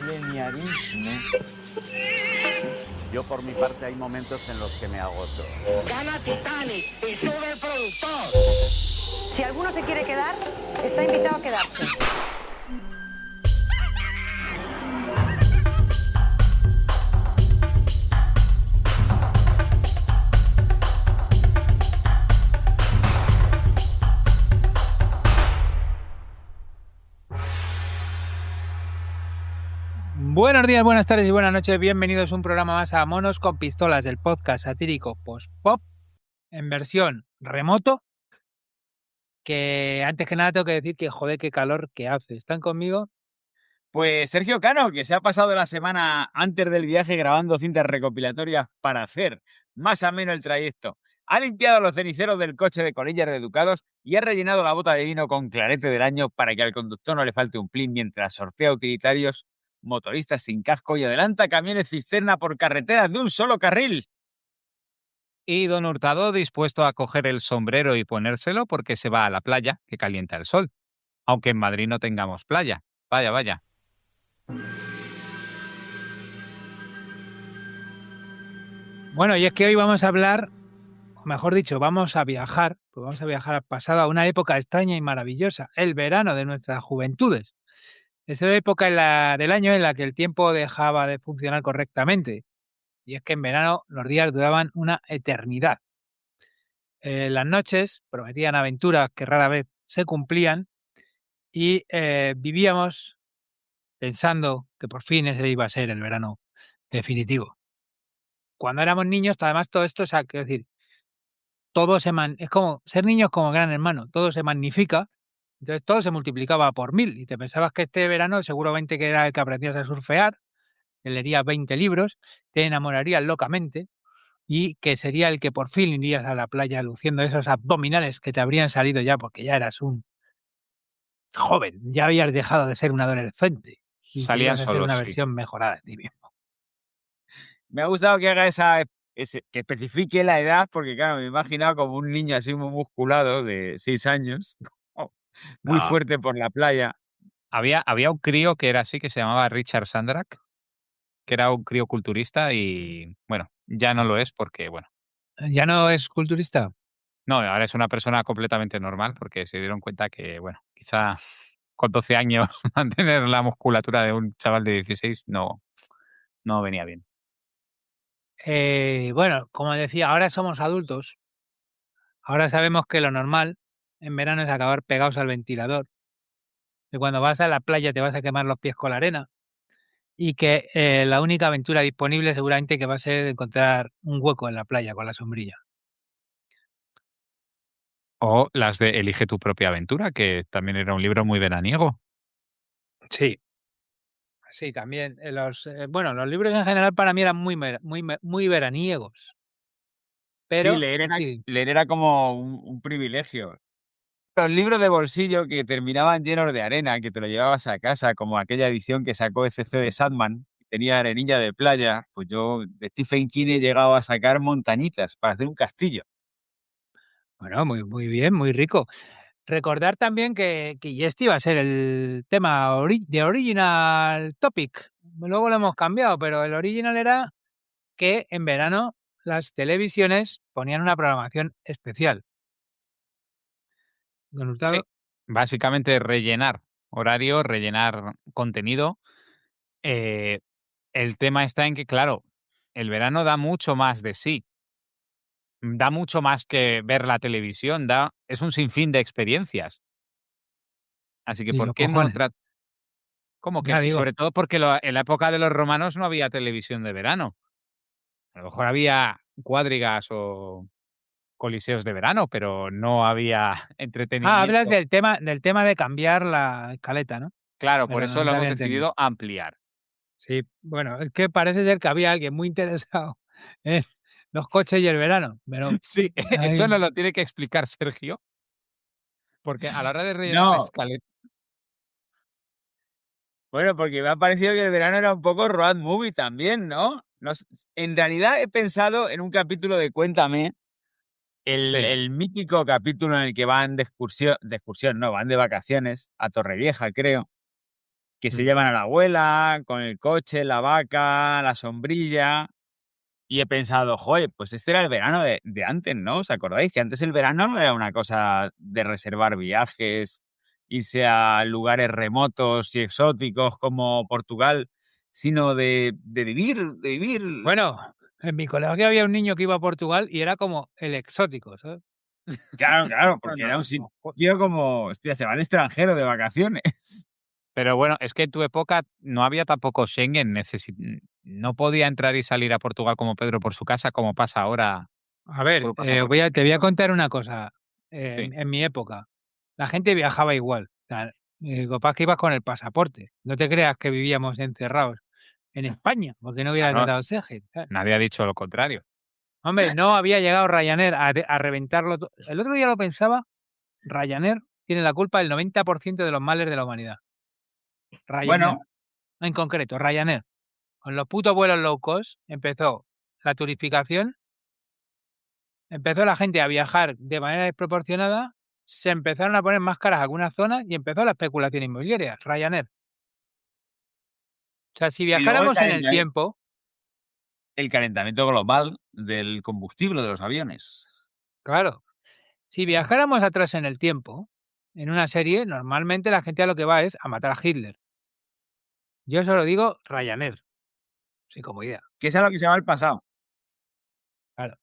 Milenialismo. Yo por mi parte hay momentos en los que me agoto. Gana Titanic y sube el productor. Si alguno se quiere quedar, está invitado a quedarse. Buenos días, buenas tardes y buenas noches. Bienvenidos a un programa más a Monos con Pistolas, del podcast satírico post-pop en versión remoto. Que antes que nada tengo que decir que joder, qué calor que hace. ¿Están conmigo? Pues Sergio Cano, que se ha pasado la semana antes del viaje grabando cintas recopilatorias para hacer más ameno el trayecto. Ha limpiado los ceniceros del coche de colillas reeducados y ha rellenado la bota de vino con clarete del año para que al conductor no le falte un plin mientras sortea utilitarios, motoristas sin casco y adelanta camiones cisterna por carreteras de un solo carril. Y don Hurtado dispuesto a coger el sombrero y ponérselo porque se va a la playa, que calienta el sol. Aunque en Madrid no tengamos playa. Vaya, vaya. Bueno, y es que hoy vamos a hablar, o mejor dicho, vamos a viajar al pasado, a una época extraña y maravillosa, el verano de nuestras juventudes. Esa época del año en la que el tiempo dejaba de funcionar correctamente. Y es que en verano los días duraban una eternidad. Las noches prometían aventuras que rara vez se cumplían y vivíamos pensando que por fin ese iba a ser el verano definitivo. Cuando éramos niños, además todo esto, o sea, quiero decir, es como ser niño es como Gran Hermano, todo se magnifica, entonces todo se multiplicaba por 1000 y te pensabas que este verano seguramente que era el que aprendías a surfear, que leerías 20 libros, te enamorarías locamente y que sería el que por fin irías a la playa luciendo esos abdominales que te habrían salido ya porque ya eras un joven, ya habías dejado de ser un adolescente y que Salían ibas a ser solos, una sí. versión mejorada de ti mismo. Me ha gustado que haga que especifique la edad, porque claro, me he imaginado como un niño así muy musculado de 6 años, muy No. fuerte por la playa. Había un crío que era así, que se llamaba Richard Sandrak, que era un crío culturista y, bueno, ya no lo es porque, bueno, ¿Ya no es culturista? no, ahora es una persona completamente normal porque se dieron cuenta que, bueno, quizá con 12 años mantener la musculatura de un chaval de 16 no venía bien. Bueno, como decía, ahora somos adultos. Ahora sabemos que lo normal en verano es acabar pegados al ventilador. Que cuando vas a la playa te vas a quemar los pies con la arena. Y que la única aventura disponible seguramente que va a ser encontrar un hueco en la playa con la sombrilla. O las de Elige tu propia aventura, que también era un libro muy veraniego. Sí. Sí, también. Bueno, los libros en general para mí eran muy veraniegos. Sí, Pero sí, leer era como un privilegio. Los libros de bolsillo que terminaban llenos de arena, que te lo llevabas a casa, como aquella edición que sacó ECC de Sandman, que tenía arenilla de playa, pues yo de Stephen King he llegado a sacar montañitas para hacer un castillo. bueno, muy bien, muy rico. Recordar también que este iba a ser el tema de original topic. Luego lo hemos cambiado, pero el original era que en verano las televisiones ponían una programación especial. Don Sí, Hurtado. básicamente rellenar horario, rellenar contenido. Eh, el tema está en que, claro, el verano da mucho más de sí. Da mucho más que ver la televisión, es un sinfín de experiencias. Así que, Y ¿por los qué no cojones. tratar? ¿Cómo que Ya no? Y digo. sobre todo porque en la época de los romanos no había televisión de verano. A lo mejor había cuadrigas o coliseos de verano, pero no había Hablas entretenimiento. del tema de cambiar la escaleta, ¿no? Claro, por Pero eso no lo te hemos había entendido. decidido ampliar. Sí, bueno, es que parece ser que había alguien muy interesado en los coches y el verano, pero Sí, eso hay- nos lo tiene que explicar Sergio, porque a la hora de rellenar la No, escaleta. bueno, porque me ha parecido que el verano era un poco road movie también, ¿no? En realidad he pensado en un capítulo de Cuéntame, sí. el mítico capítulo en el que van de excursión no, van de vacaciones a Torrevieja, creo. que se Mm. llevan a la abuela, con el coche, la vaca, la sombrilla. Y he pensado, joder, pues este era el verano de antes, ¿no? ¿Os acordáis? Que antes el verano no era una cosa de reservar viajes, irse a lugares remotos y exóticos como Portugal, sino de vivir, de vivir. Bueno, en mi colegio había un niño que iba a Portugal y era como el exótico, ¿sabes? Claro, claro, No, porque no, era un no, sitio como, hostia, se va al extranjero de vacaciones. Pero bueno, es que en tu época no había tampoco Schengen, no podía entrar y salir a Portugal como Pedro por su casa, como pasa ahora A ver, por pasaporte. te voy a contar una cosa. Sí. En mi época, la gente viajaba igual. O sea, capaz que ibas con el pasaporte. No te creas que vivíamos encerrados en España, porque no hubieras Claro, dado Schengen, ¿sabes? nadie ha dicho lo contrario. Hombre, no había llegado Ryanair a reventarlo. El otro día lo pensaba, Ryanair tiene la culpa del 90% de los males de la humanidad. Ryanair, Bueno, en concreto, Ryanair. Con los putos vuelos low cost empezó la turificación, empezó la gente a viajar de manera desproporcionada, se empezaron a poner más caras algunas zonas y empezó la especulación inmobiliaria, Ryanair. O sea, si y luego viajáramos en el tiempo, el calentamiento global del combustible de los aviones. claro, si viajáramos atrás en el tiempo, en una serie, normalmente la gente a lo que va es a matar a Hitler. Yo solo digo Ryanair, sí, como idea. Que es a lo que se llama el pasado. Claro.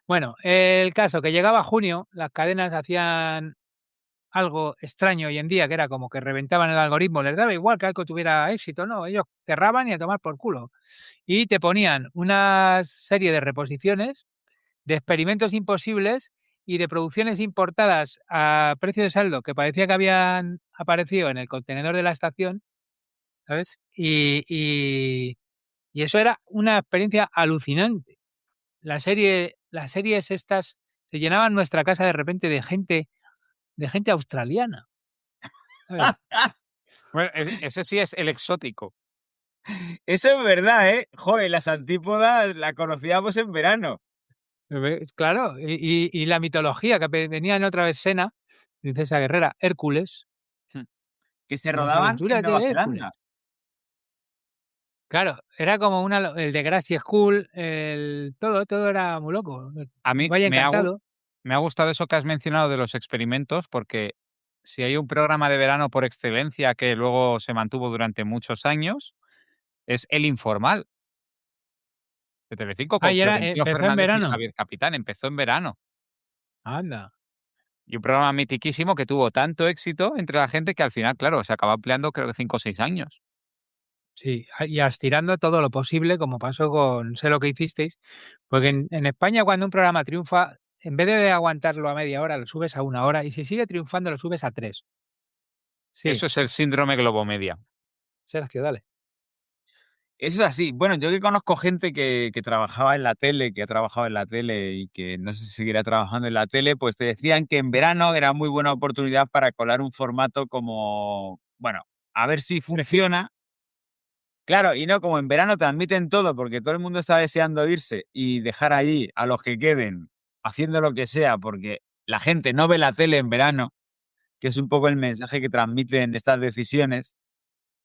Bueno, el caso que llegaba junio, las cadenas hacían algo extraño hoy en día, que era como que reventaban el algoritmo, les daba igual que algo tuviera éxito, no, ellos cerraban y a tomar por culo. Y te ponían una serie de reposiciones, de experimentos imposibles y de producciones importadas a precio de saldo que parecía que habían aparecido en el contenedor de la estación, ¿sabes? Y eso era una experiencia alucinante. Las series estas se llenaban nuestra casa de repente de gente australiana. ¿Sabes? Bueno, ese sí es el exótico. Eso es verdad, ¿eh? Joder, las antípodas la conocíamos en verano. Claro, y la mitología que venía en otra escena, princesa guerrera, Hércules, Que se las rodaban en aventuras Nueva de Hércules. Zelanda. Claro, era como el de Gracie School, todo era muy loco. A mí Vaya Encantado. me ha gustado eso que has mencionado de los experimentos, porque si hay un programa de verano por excelencia que luego se mantuvo durante muchos años, es El Informal de Telecinco con Y Florentino empezó en Fernández y verano. Javier Capitán. Empezó en verano. Anda. Y un programa mitiquísimo que tuvo tanto éxito entre la gente que al final, claro, se acabó ampliando creo que 5 o 6 años. Sí, y estirando todo lo posible, como pasó con Sé lo que hicisteis, porque en España cuando un programa triunfa, en vez de aguantarlo a media hora, lo subes a una hora, y si sigue triunfando, lo subes a 3. Sí, Eso es el síndrome Globomedia. Sergio, dale. Eso es así. Bueno, yo que conozco gente que trabajaba en la tele, que ha trabajado en la tele y que no sé si seguirá trabajando en la tele, pues te decían que en verano era muy buena oportunidad para colar un formato como, bueno, a ver si funciona. Claro, y no como en verano transmiten todo porque todo el mundo está deseando irse y dejar allí a los que queden haciendo lo que sea porque la gente no ve la tele en verano, que es un poco el mensaje que transmiten estas decisiones,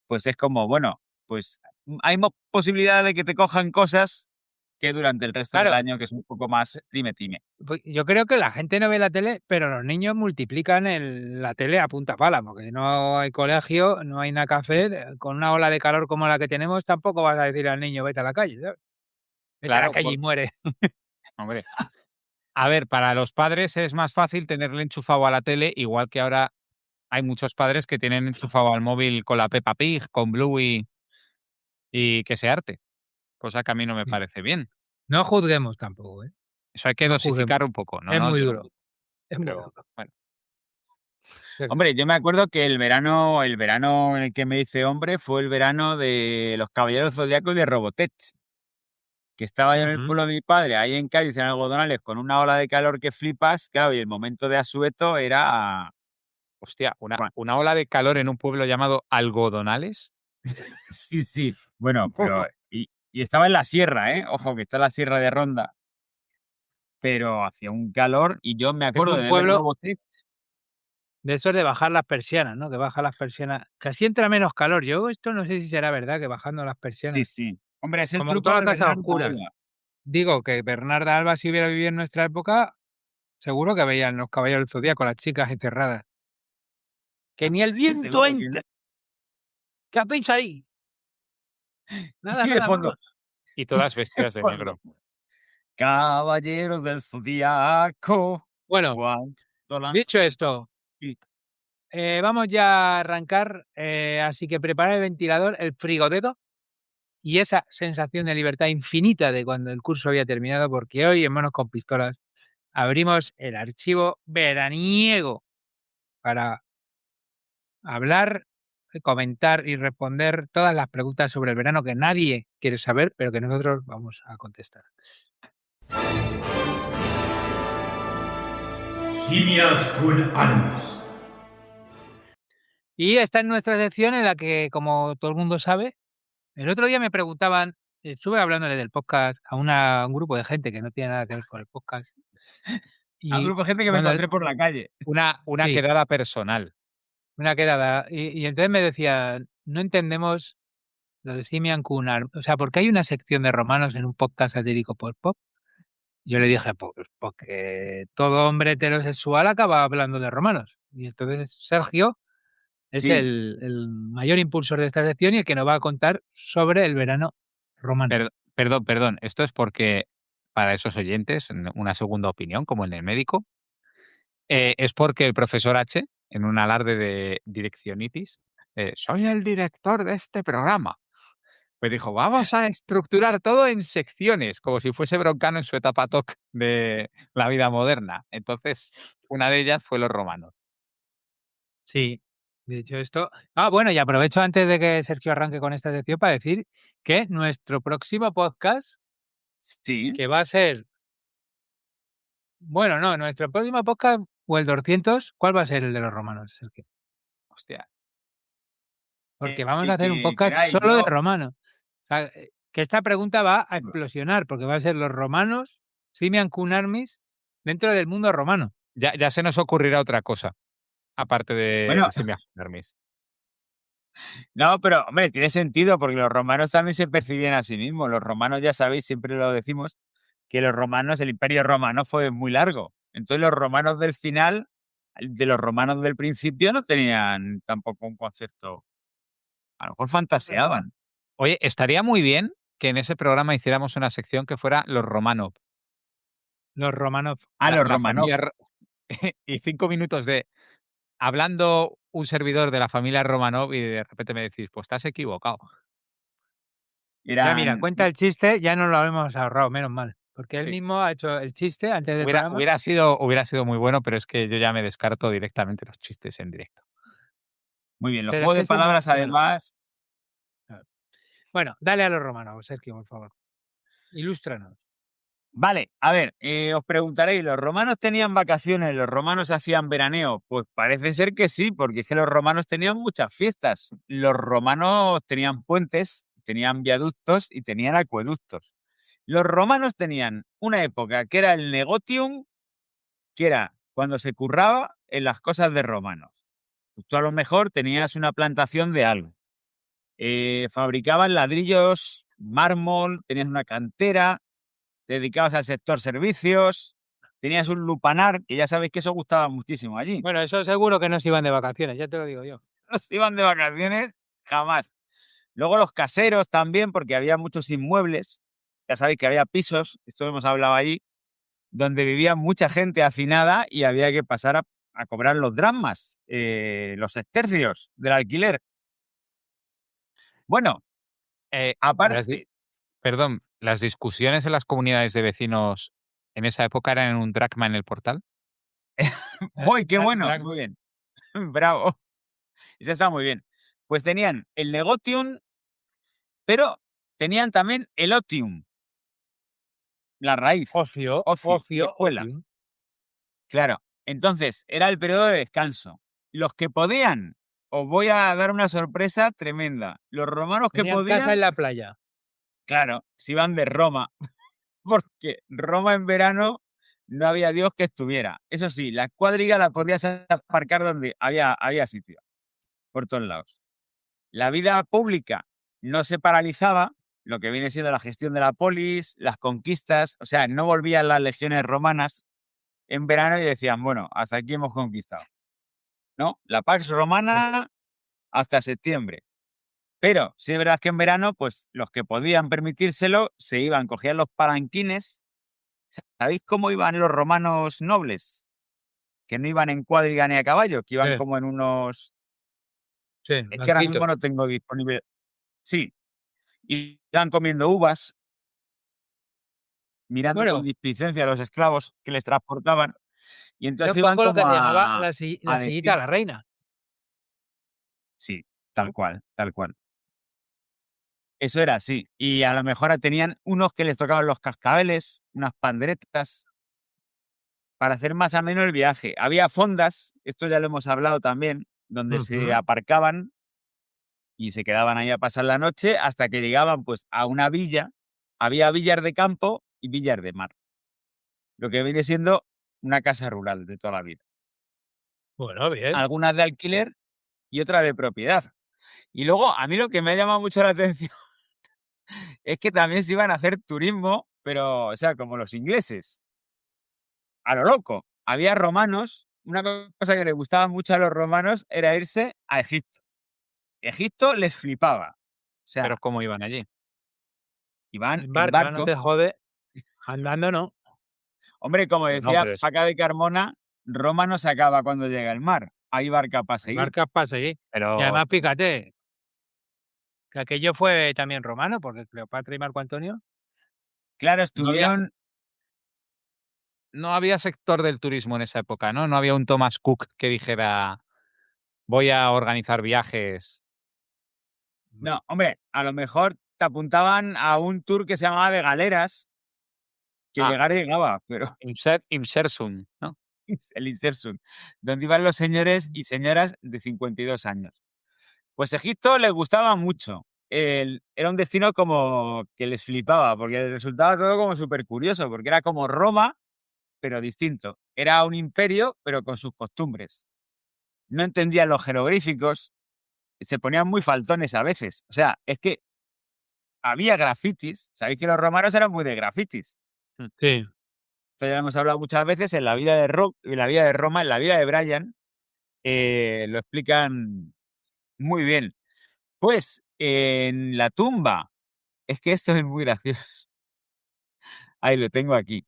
pues es como, bueno, pues hay posibilidad de que te cojan cosas que durante el resto del Claro, año, que es un poco más time. pues yo creo que la gente no ve la tele, pero los niños multiplican la tele a punta pala, porque no hay colegio, no hay nada que hacer. Con una ola de calor como la que tenemos, tampoco vas a decir al niño, vete a la calle, ¿sabes? Vete a la Claro, calle y muere. hombre. A ver, para los padres es más fácil tenerle enchufado a la tele, igual que ahora hay muchos padres que tienen enchufado al móvil con la Peppa Pig, con Bluey y que se arte, cosa que a mí no me Sí. parece bien. No juzguemos tampoco, ¿eh? Eso hay que No juzguemos. dosificar un poco. No, Es no, muy yo no duro, juzgo, es muy pero duro. bueno. Sergio. Hombre, yo me acuerdo que el verano en el que me hice hombre fue el verano de los Caballeros Zodiacos y de Robotech, que estaba yo en el Ujú. pueblo de mi padre, ahí en Cádiz, en Algodonales, con una ola de calor que flipas, claro, y el momento de asueto era... Hostia, bueno, una ola de calor en un pueblo llamado Algodonales. sí, sí, bueno, pero... Y estaba en la sierra, ¿eh? Ojo, que está la sierra de Ronda, pero hacía un calor y yo me Es acuerdo un de ver pueblo, Robotech. De eso de bajar las persianas, ¿no? Que baja las persianas. Casi entra menos calor. Yo esto no sé si será verdad que bajando las persianas. Sí, sí. Hombre, es el Como truco toda de casa a Bernardo oscuras. Alba. Digo que Bernarda Alba, si hubiera vivido en nuestra época, seguro que veían los caballeros del Zodíaco, las chicas encerradas. Que ni el viento Seguro que entra. ¿Qué hacéis ahí? Nada, Y de nada, fondo, vamos. Y todas vestidas de fondo. negro. Caballeros del Zodíaco. Bueno, cuánto lanzan dicho esto, y- vamos ya a arrancar. Así que prepara el ventilador, el frigodedo y esa sensación de libertad infinita de cuando el curso había terminado, porque hoy en Monos con Pistolas abrimos el archivo veraniego para hablar, comentar y responder todas las preguntas sobre el verano que nadie quiere saber, pero que nosotros vamos a contestar. Simias kun animis. Y esta es nuestra sección en la que, como todo el mundo sabe, el otro día me preguntaban, estuve hablándole del podcast a un grupo de gente que no tiene nada que ver con el podcast. A un Y grupo de gente que me cuando encontré por la calle. Una Sí. quedada personal. una quedada, y entonces me decían, no entendemos lo de Simian Kunar, o sea, ¿por qué hay una sección de romanos en un podcast satírico por pop? Yo le dije, pues porque todo hombre heterosexual acaba hablando de romanos. Y entonces Sergio es Sí. el mayor impulsor de esta sección y el que nos va a contar sobre el verano romano. Perdón. Esto es porque, para esos oyentes, una segunda opinión, como en el médico, es porque el profesor H, en un alarde de direccionitis, soy el director de este programa. Pues dijo, vamos a estructurar todo en secciones, como si fuese Broncano en su etapa TOC de la vida moderna. Entonces, una de ellas fue los romanos. Sí, dicho esto. Bueno, y aprovecho antes de que Sergio arranque con esta sección para decir que nuestro próximo podcast, Sí. que va a ser. Bueno, no, nuestro próximo podcast o el 200, ¿cuál va a ser el de los romanos, Sergio? Hostia. Porque vamos a hacer un podcast queráis, solo de yo- romanos. O sea, que esta pregunta va a Sí. explosionar, porque va a ser los romanos, Simian Cum Armis, dentro del mundo romano. Ya se nos ocurrirá otra cosa, aparte de Bueno. Simian Armis. No, pero, hombre, tiene sentido porque los romanos también se percibían a sí mismos. Los romanos, ya sabéis, siempre lo decimos, que los romanos, el imperio romano fue muy largo. Entonces los romanos del final, de los romanos del principio, no tenían tampoco un concepto. A lo mejor fantaseaban. Oye, estaría muy bien que en ese programa hiciéramos una sección que fuera los Romanov. Los romanos. Los romanos. familia y 5 minutos de hablando un servidor de la familia Romanov y de repente me decís, pues estás equivocado. Ya mira, Eran, cuenta el chiste, ya nos lo hemos ahorrado, menos mal. Porque él Sí. mismo ha hecho el chiste antes del Hubiera, programa. hubiera sido muy bueno, pero es que yo ya me descarto directamente los chistes en directo. muy bien, los Pero es juegos que de este es palabras, bueno. además. Bueno, dale a los romanos, Sergio, por favor. Ilústranos. Vale, a ver, os preguntaréis, ¿los romanos tenían vacaciones? ¿Los romanos hacían veraneo? Pues parece ser que sí, porque es que los romanos tenían muchas fiestas. Los romanos tenían puentes, tenían viaductos y tenían acueductos. Los romanos tenían una época que era el negotium, que era cuando se curraba en las cosas de romanos. Pues tú a lo mejor tenías una plantación de algo. Fabricaban ladrillos, mármol, tenías una cantera, te dedicabas al sector servicios, tenías un lupanar, que ya sabéis que eso gustaba muchísimo allí. Bueno, eso seguro que no se iban de vacaciones, ya te lo digo yo. No se iban de vacaciones jamás. Luego los caseros también, porque había muchos inmuebles. Ya sabéis que había pisos, esto hemos hablado allí, donde vivía mucha gente hacinada y había que pasar a cobrar los dracmas, los sestercios del alquiler. Bueno, aparte, Perdón, ¿las discusiones en las comunidades de vecinos en esa época eran en un dracma en el portal? ¡uy, qué bueno! Dracma. Muy bien. Bravo. Eso está muy bien. Pues tenían el negotium, pero tenían también el otium. La raíz. Ocio, escuela. ocio. Claro. Entonces, era el periodo de descanso. Los que podían, os voy a dar una sorpresa tremenda. Los romanos que Tenían podían, casa en la playa. claro, se iban de Roma. Porque Roma en verano no había Dios que estuviera. Eso sí, la cuadriga la podías aparcar donde había sitio, por todos lados. La vida pública no se paralizaba, lo que viene siendo la gestión de la polis, las conquistas, o sea, no volvían las legiones romanas en verano y decían, bueno, hasta aquí hemos conquistado. ¿No? La Pax Romana hasta septiembre. Pero sí es verdad que en verano, pues los que podían permitírselo se iban, cogían los palanquines. ¿Sabéis cómo iban los romanos nobles? Que no iban en cuadriga ni a caballo, que iban Sí. como en unos... Sí, Es que ahora banquito. mismo no tengo disponible... Sí, y iban comiendo uvas, mirando Bueno, con displicencia a los esclavos que les transportaban, y es entonces un iban poco lo que como se llamaba a la sillita a decir... la reina. Sí, tal cual, tal cual. Eso era así. Y a lo mejor tenían unos que les tocaban los cascabeles, unas panderetas, para hacer más ameno el viaje. Había fondas, esto ya lo hemos hablado también, donde se Ujú. aparcaban y se quedaban ahí a pasar la noche hasta que llegaban pues a una villa. Había villas de campo y villas de mar. Lo que viene siendo una casa rural de toda la vida. Bueno, bien. Algunas de alquiler y otras de propiedad. Y luego, a mí lo que me ha llamado mucho la atención es que también se iban a hacer turismo, pero, o sea, como los ingleses, a lo loco. Había romanos, una cosa que les gustaba mucho a los romanos era irse a Egipto. Egipto les flipaba. O sea, Pero ¿cómo iban allí? iban En en barca, no barco. te jode. Andando no. Hombre, como No, decía pero es Paca de Carmona, Roma no se acaba cuando llega el mar. Hay barca para En seguir. barcas para seguir. Y pero además, fíjate, que aquello fue también romano, porque Cleopatra y Marco Antonio Claro, no había estuvieron. no había sector del turismo en esa época, ¿no? No había un Thomas Cook que dijera: "Voy a organizar viajes". No, hombre, a lo mejor te apuntaban a un tour que se llamaba de galeras, que Ah, llegar llegaba, pero Imsersum, ¿no? el Insersun, donde iban los señores y señoras de 52 años. Pues Egipto les gustaba mucho. Era un destino como que les flipaba, porque les resultaba todo como súper curioso, porque era como Roma, pero distinto. Era un imperio, pero con sus costumbres. No entendían los jeroglíficos, se ponían muy faltones a veces. O sea, es que había grafitis. Sabéis que los romanos eran muy de grafitis. sí. Esto ya lo hemos hablado muchas veces en la vida de en la vida de Roma, en la vida de Brian, lo explican muy bien. Pues en la tumba, es que esto es muy gracioso. Ahí lo tengo aquí.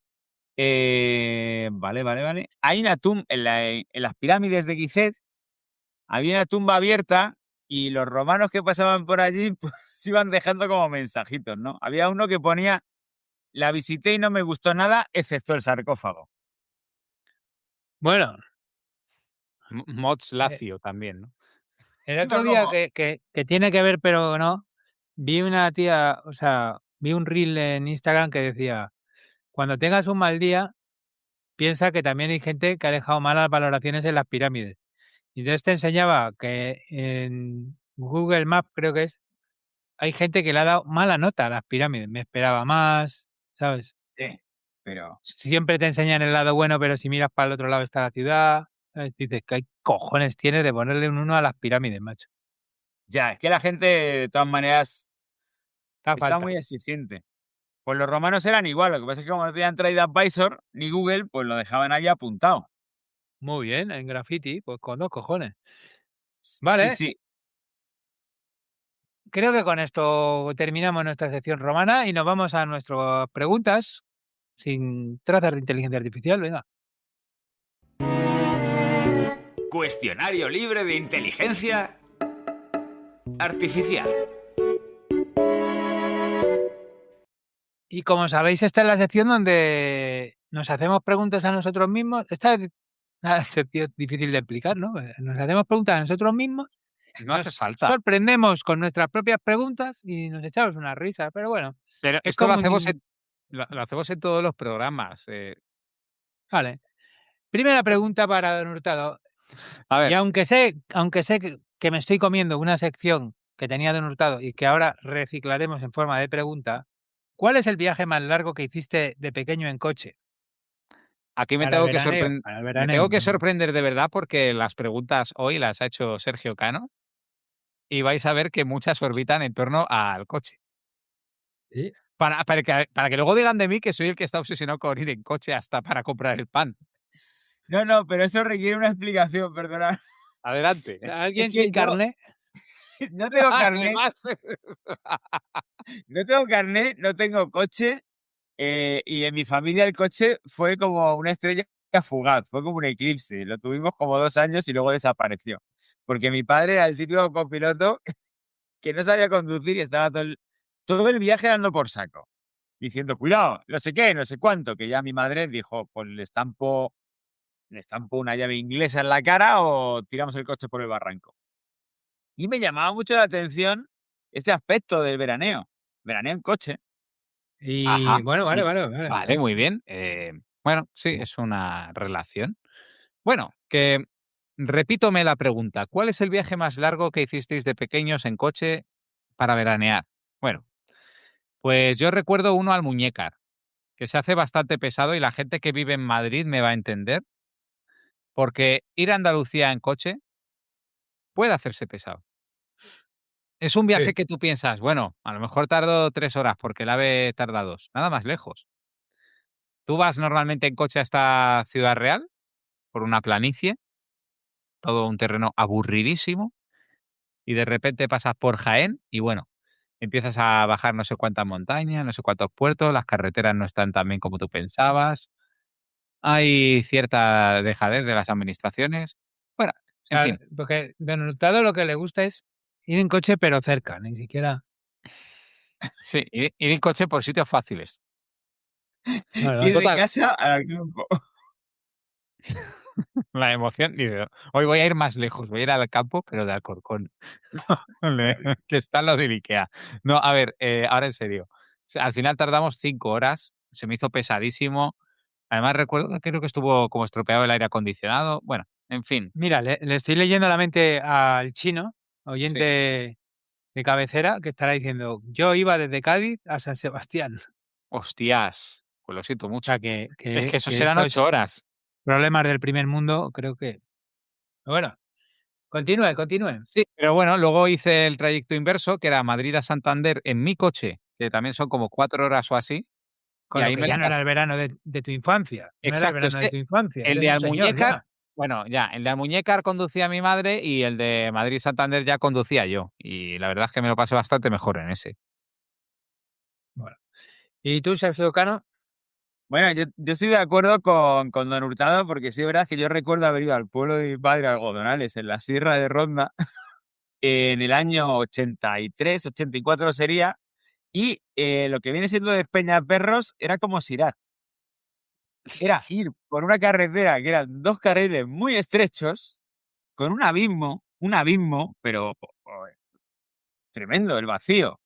Vale. Hay una tumba en las pirámides de Gizeh, había una tumba abierta y los romanos que pasaban por allí pues iban dejando como mensajitos, ¿no? Había uno que ponía: la visité y no me gustó nada, excepto el sarcófago. Bueno, Mods eh, Lacio también, ¿no? el otro No, día no. que tiene que ver, pero no, vi una tía, o sea, vi un reel en Instagram que decía, cuando tengas un mal día, piensa que también hay gente que ha dejado malas valoraciones en las pirámides. Y entonces te enseñaba que en Google Maps, creo que es, hay gente que le ha dado mala nota a las pirámides. Me esperaba más, ¿sabes? Sí, pero Siempre te enseñan el lado bueno, pero si miras para el otro lado está la ciudad. ¿Sabes? Dices, ¿qué cojones tienes de ponerle un 1 a las pirámides, macho? ya, es que la gente de todas maneras Da está falta. muy exigente. Pues los romanos eran igual, lo que pasa es que como no tenían TripAdvisor ni Google, pues lo dejaban ahí apuntado. Muy bien, en graffiti, pues con 2 cojones. Sí, Vale, sí. creo que con esto terminamos nuestra sección romana y nos vamos a nuestras preguntas sin trazas de inteligencia artificial. Venga. Cuestionario libre de inteligencia artificial. Y como sabéis, esta es la sección donde nos hacemos preguntas a nosotros mismos. Esta es una sección difícil de explicar, ¿no? Nos hacemos preguntas a nosotros mismos, No hace nos falta. sorprendemos con nuestras propias preguntas y nos echamos una risa. Pero bueno, Pero es esto lo como hacemos un... lo hacemos en todos los programas. Vale. Primera pregunta para Don Hurtado. A Y ver, aunque sé que me estoy comiendo una sección que tenía Don Hurtado y que ahora reciclaremos en forma de pregunta, ¿cuál es el viaje más largo que hiciste de pequeño en coche? Aquí me Para tengo el que veraneo, sorprender. para el Me veraneo. tengo que sorprender de verdad porque las preguntas hoy las ha hecho Sergio Cano y vais a ver que muchas orbitan en torno al coche. Sí. Para que luego digan de mí que soy el que está obsesionado con ir en coche hasta para comprar el pan. No, pero eso requiere una explicación, perdona. Adelante. ¿Alguien Es que sin yo carné? no tengo carnet, Además, no tengo carnet, no tengo coche, y en mi familia el coche fue como una estrella fugaz, fue como un eclipse. Lo tuvimos como 2 años y luego desapareció. Porque mi padre era el típico copiloto que no sabía conducir y estaba todo el viaje dando por saco, diciendo, cuidado, no sé qué, no sé cuánto, que ya mi madre dijo, pues le estampo una llave inglesa en la cara o tiramos el coche por el barranco. Y me llamaba mucho la atención este aspecto del veraneo. Veraneo en coche. Y ajá. bueno, vale, y- vale, vale. Vale, muy bien. Bueno, sí, es una relación. Bueno, que repítome la pregunta. ¿Cuál es el viaje más largo que hicisteis de pequeños en coche para veranear? Bueno, pues yo recuerdo uno al Muñécar, que se hace bastante pesado y la gente que vive en Madrid me va a entender, porque ir a Andalucía en coche puede hacerse pesado. Es un viaje Sí. que tú piensas, bueno, a lo mejor tardo 3 horas porque el AVE tarda 2, nada más lejos. Tú vas normalmente en coche hasta Ciudad Real, por una planicie, todo un terreno aburridísimo, y de repente pasas por Jaén y bueno, empiezas a bajar no sé cuántas montañas, no sé cuántos puertos, las carreteras no están tan bien como tú pensabas, hay cierta dejadez de las administraciones. Bueno, en Claro, fin, porque Don Hurtado lo que le gusta es ir en coche, pero cerca, ni siquiera. sí, ir en coche por sitios fáciles. Vale, vale. Ir de Total, casa al campo. la emoción, digo, hoy voy a ir más lejos, voy a ir al campo, pero de Alcorcón, que está lo del Ikea. No, a ver, ahora en serio. O sea, al final tardamos 5 horas, se me hizo pesadísimo. Además recuerdo que creo que estuvo como estropeado el aire acondicionado. Bueno, en fin, Mira, le estoy leyendo la mente al chino, sí. oyente de cabecera, que estará diciendo, yo iba desde Cádiz a San Sebastián. Hostias, pues lo siento O mucho. sea, que, Es que, que eso que serán estos 8 horas. problemas del primer mundo, creo que... Bueno, continúe, continúe. Sí, pero bueno, luego hice el trayecto inverso, que era Madrid a Santander en mi coche, que también son como 4 horas o así, y Con lo ahí que me la ya no era pasé. el verano de tu infancia. No era el Exacto, es verano de que tu infancia. el Eres de un señor Almuñécar, ya. bueno, ya, el de Almuñécar conducía mi madre y el de Madrid-Santander ya conducía yo. Y la verdad es que me lo pasé bastante mejor en ese. Bueno. ¿Y tú, Sergio Cano? Bueno, yo estoy de acuerdo con Don Hurtado porque sí es verdad que yo recuerdo haber ido al pueblo de mi padre, Algodonales, en la Sierra de Ronda, en el año 83, 84 sería, y lo que viene siendo de Peñaperros era como Sirat. Era ir por una carretera que eran 2 carriles muy estrechos, con un abismo, pero tremendo, el vacío,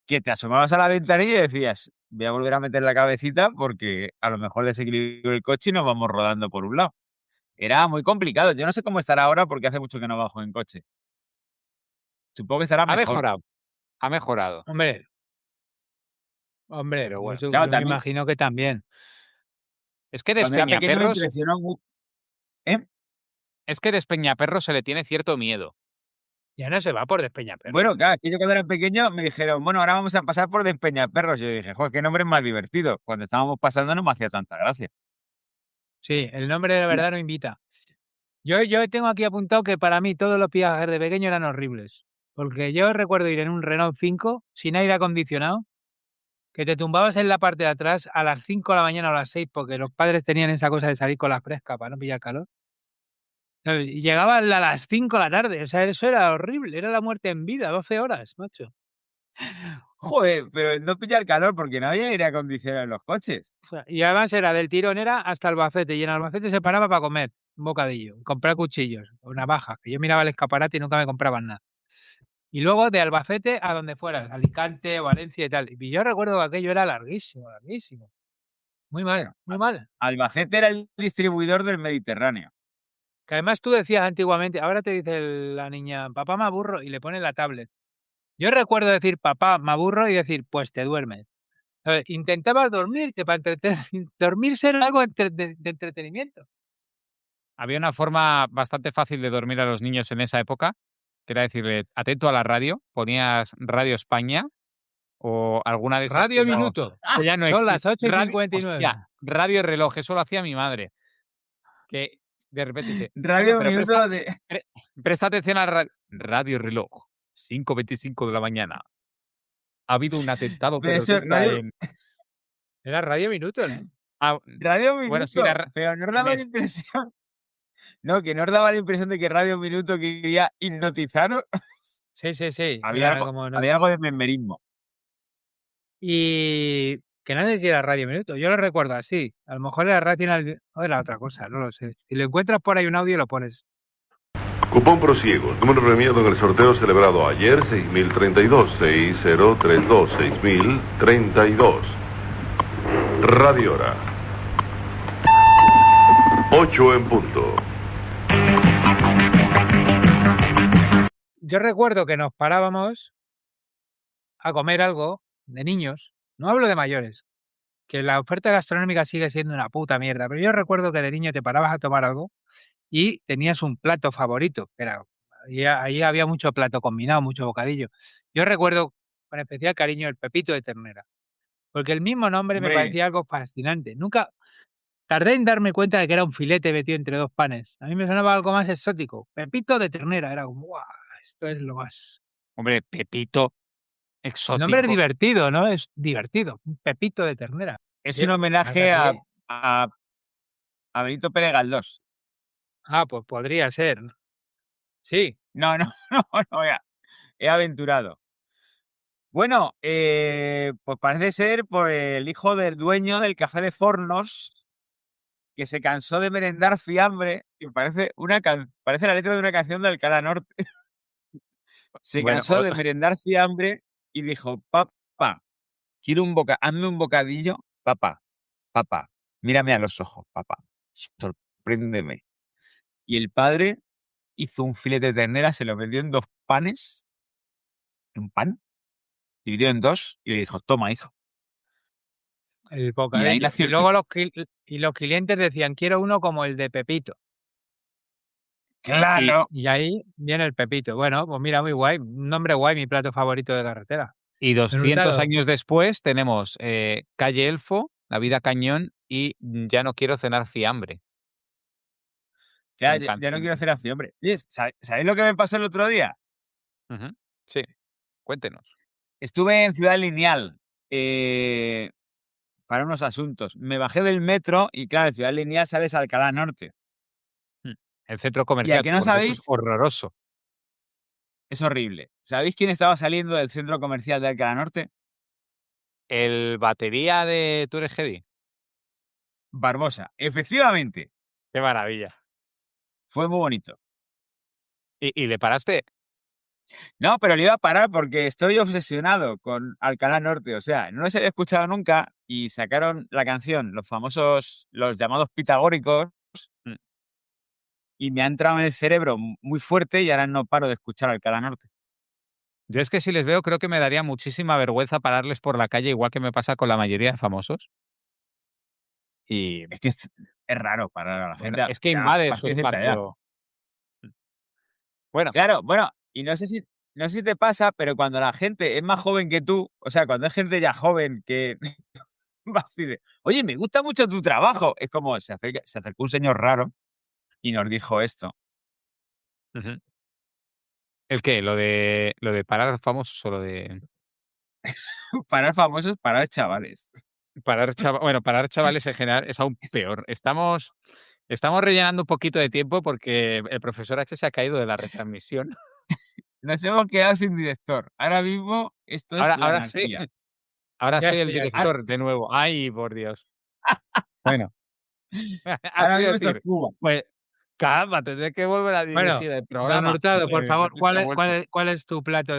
que te asomabas a la ventanilla y decías, voy a volver a meter la cabecita porque a lo mejor desequilibro el coche y nos vamos rodando por un lado. Era muy complicado. Yo no sé cómo estará ahora porque hace mucho que no bajo en coche. Supongo que estará Ha mejor. mejorado, ha mejorado, Hombre, pero pues bueno. yo Claro, me también imagino que también. Es que cuando era pequeño me impresionó mucho. ¿Eh? Despeñaperros se le tiene cierto miedo. Ya no se va por Despeñaperros. Bueno, claro, es que yo cuando era pequeño me dijeron, bueno, ahora vamos a pasar por Despeñaperros. Yo dije, joder, qué nombre más divertido. Cuando estábamos pasando no me hacía tanta gracia. Sí, el nombre de la verdad no invita. Yo tengo aquí apuntado que para mí todos los viajes de pequeño eran horribles. Porque yo recuerdo ir en un Renault 5 sin aire acondicionado, que te tumbabas en la parte de atrás a las 5 de la mañana o a las 6 porque los padres tenían esa cosa de salir con la fresca para no pillar calor. ¿Sabes? Y llegaba a las 5 de la tarde. O sea, eso era horrible. Era la muerte en vida, 12 horas, macho. Joder, pero no pillar calor porque no había aire acondicionado en los coches. O sea, y además era del tirón, era hasta Albacete. Y en Albacete se paraba para comer un bocadillo, comprar cuchillos o navajas, que yo miraba el escaparate y nunca me compraban nada. Y luego de Albacete a donde fueras, Alicante, Valencia y tal. Y yo recuerdo que aquello era larguísimo, larguísimo. Muy mal, Bueno, muy mal. Albacete era el distribuidor del Mediterráneo. Que además tú decías antiguamente, ahora te dice la niña, papá me aburro y le pone la tablet. Yo recuerdo decir papá me aburro y decir, pues te duermes. A ver, intentabas dormirte para dormirse era algo de entretenimiento. Había una forma bastante fácil de dormir a los niños en esa época, que era decirle, atento a la radio, ponías Radio España o alguna de esas Radio que no- Minuto. que ya no Son existe. las 8:59. Hostia, Radio Reloj, eso lo hacía mi madre. Que de repente dice, Radio pero Minuto de... presta atención a Radio Reloj, 5:25 de la mañana. Ha habido un atentado Pero eso, terrorista Radio- en... Era Radio Minuto, ¿no? Ah, Radio Minuto, bueno, sí, pero no os daba me- la impresión... No, que no os daba la impresión de que Radio Minuto quería hipnotizaros. Sí, sí, sí. Había Era algo, como no- había algo de memberismo. Y que no sé si era Radio Minuto. Yo lo recuerdo así. A lo mejor era Radio Nacional o era otra cosa, no lo sé. Si lo encuentras por ahí un audio, lo pones. Cupón prosiego. Número premiado en el sorteo celebrado ayer, 6032. 6032. 6032. Radio Hora. 8 en punto. Yo recuerdo que nos parábamos a comer algo de niños. No hablo de mayores. Que la oferta gastronómica sigue siendo una puta mierda. Pero yo recuerdo que de niño te parabas a tomar algo y tenías un plato favorito. Ahí había mucho plato combinado, mucho bocadillo. Yo recuerdo con especial cariño el pepito de ternera. Porque el mismo nombre me Hombre. parecía algo fascinante. Nunca tardé en darme cuenta de que era un filete metido entre dos panes. A mí me sonaba algo más exótico. Pepito de ternera. Era como, ¡guau! Esto es lo más. hombre, Pepito, El exótico. nombre es divertido, ¿no? Es divertido. Un pepito de ternera. Es Bien, un homenaje a, fíjate. a Benito Pérez Galdós. Ah, pues podría ser. Sí. No, ya. He aventurado. Bueno, pues parece ser por el hijo del dueño del Café de Fornos, que se cansó de merendar fiambre, que parece parece la letra de una canción de Alcalá Norte. Se Bueno, cansó de merendar fiambre y dijo, papá, quiero hazme un bocadillo, papá, mírame a los ojos, papá, sorpréndeme. Y el padre hizo un filete de ternera, se lo metió en 2 panes, un pan, dividió en 2 y le dijo, toma, hijo. El bocadillo. nació Y el luego los clientes decían, quiero uno como el de Pepito. Claro. Y ahí viene el Pepito. Bueno, pues mira, muy guay. Un nombre guay, mi plato favorito de carretera. Y 200 Hurtado. años después tenemos Calle Elfo, La Vida Cañón y Ya no quiero cenar fiambre. Ya Un no canción. quiero hacer fiambre. Oye, ¿sabéis lo que me pasó el otro día? Ujú. Sí, cuéntenos. Estuve en Ciudad Lineal para unos asuntos. Me bajé del metro y claro, en Ciudad Lineal sales a Alcalá Norte. El centro comercial. que no por cierto, sabéis? es horroroso. Es horrible. ¿Sabéis quién estaba saliendo del centro comercial de Alcalá Norte? El batería de Tú eres Heavy. Barbosa. Efectivamente. Qué maravilla. Fue muy bonito. ¿Y le paraste? No, pero le iba a parar porque estoy obsesionado con Alcalá Norte. O sea, no los había escuchado nunca y sacaron la canción, los llamados pitagóricos, Mm. y me ha entrado en el cerebro muy fuerte y ahora no paro de escuchar Alcalá Norte. Yo es que si les veo creo que me daría muchísima vergüenza pararles por la calle, igual que me pasa con la mayoría de famosos. Y Es que es raro parar a la bueno, gente. es que ya, invade a su partir de cierta edad. espacio. Bueno, Claro, bueno, y no sé si te pasa, pero cuando la gente es más joven que tú, o sea, cuando es gente ya joven que vas y dices, oye, me gusta mucho tu trabajo, es como se acercó un señor raro y nos dijo esto. ujú. ¿El qué? ¿Lo de parar famosos o lo de Parar famosos, parar chavales. parar bueno, parar chavales en general es aún peor. Estamos rellenando un poquito de tiempo porque el profesor H se ha caído de la retransmisión. Nos hemos quedado sin director. Ahora mismo esto es la Ahora sí. anarquía. Ahora Ya soy el estoy aquí. director de nuevo. Ay, por Dios. Bueno. Ahora Así mismo esto decir, es Cuba. pues calma, tendré que volver a Bueno, dirigir el Don programa. Hurtado, por favor, Otra vuelta. ¿cuál es tu plato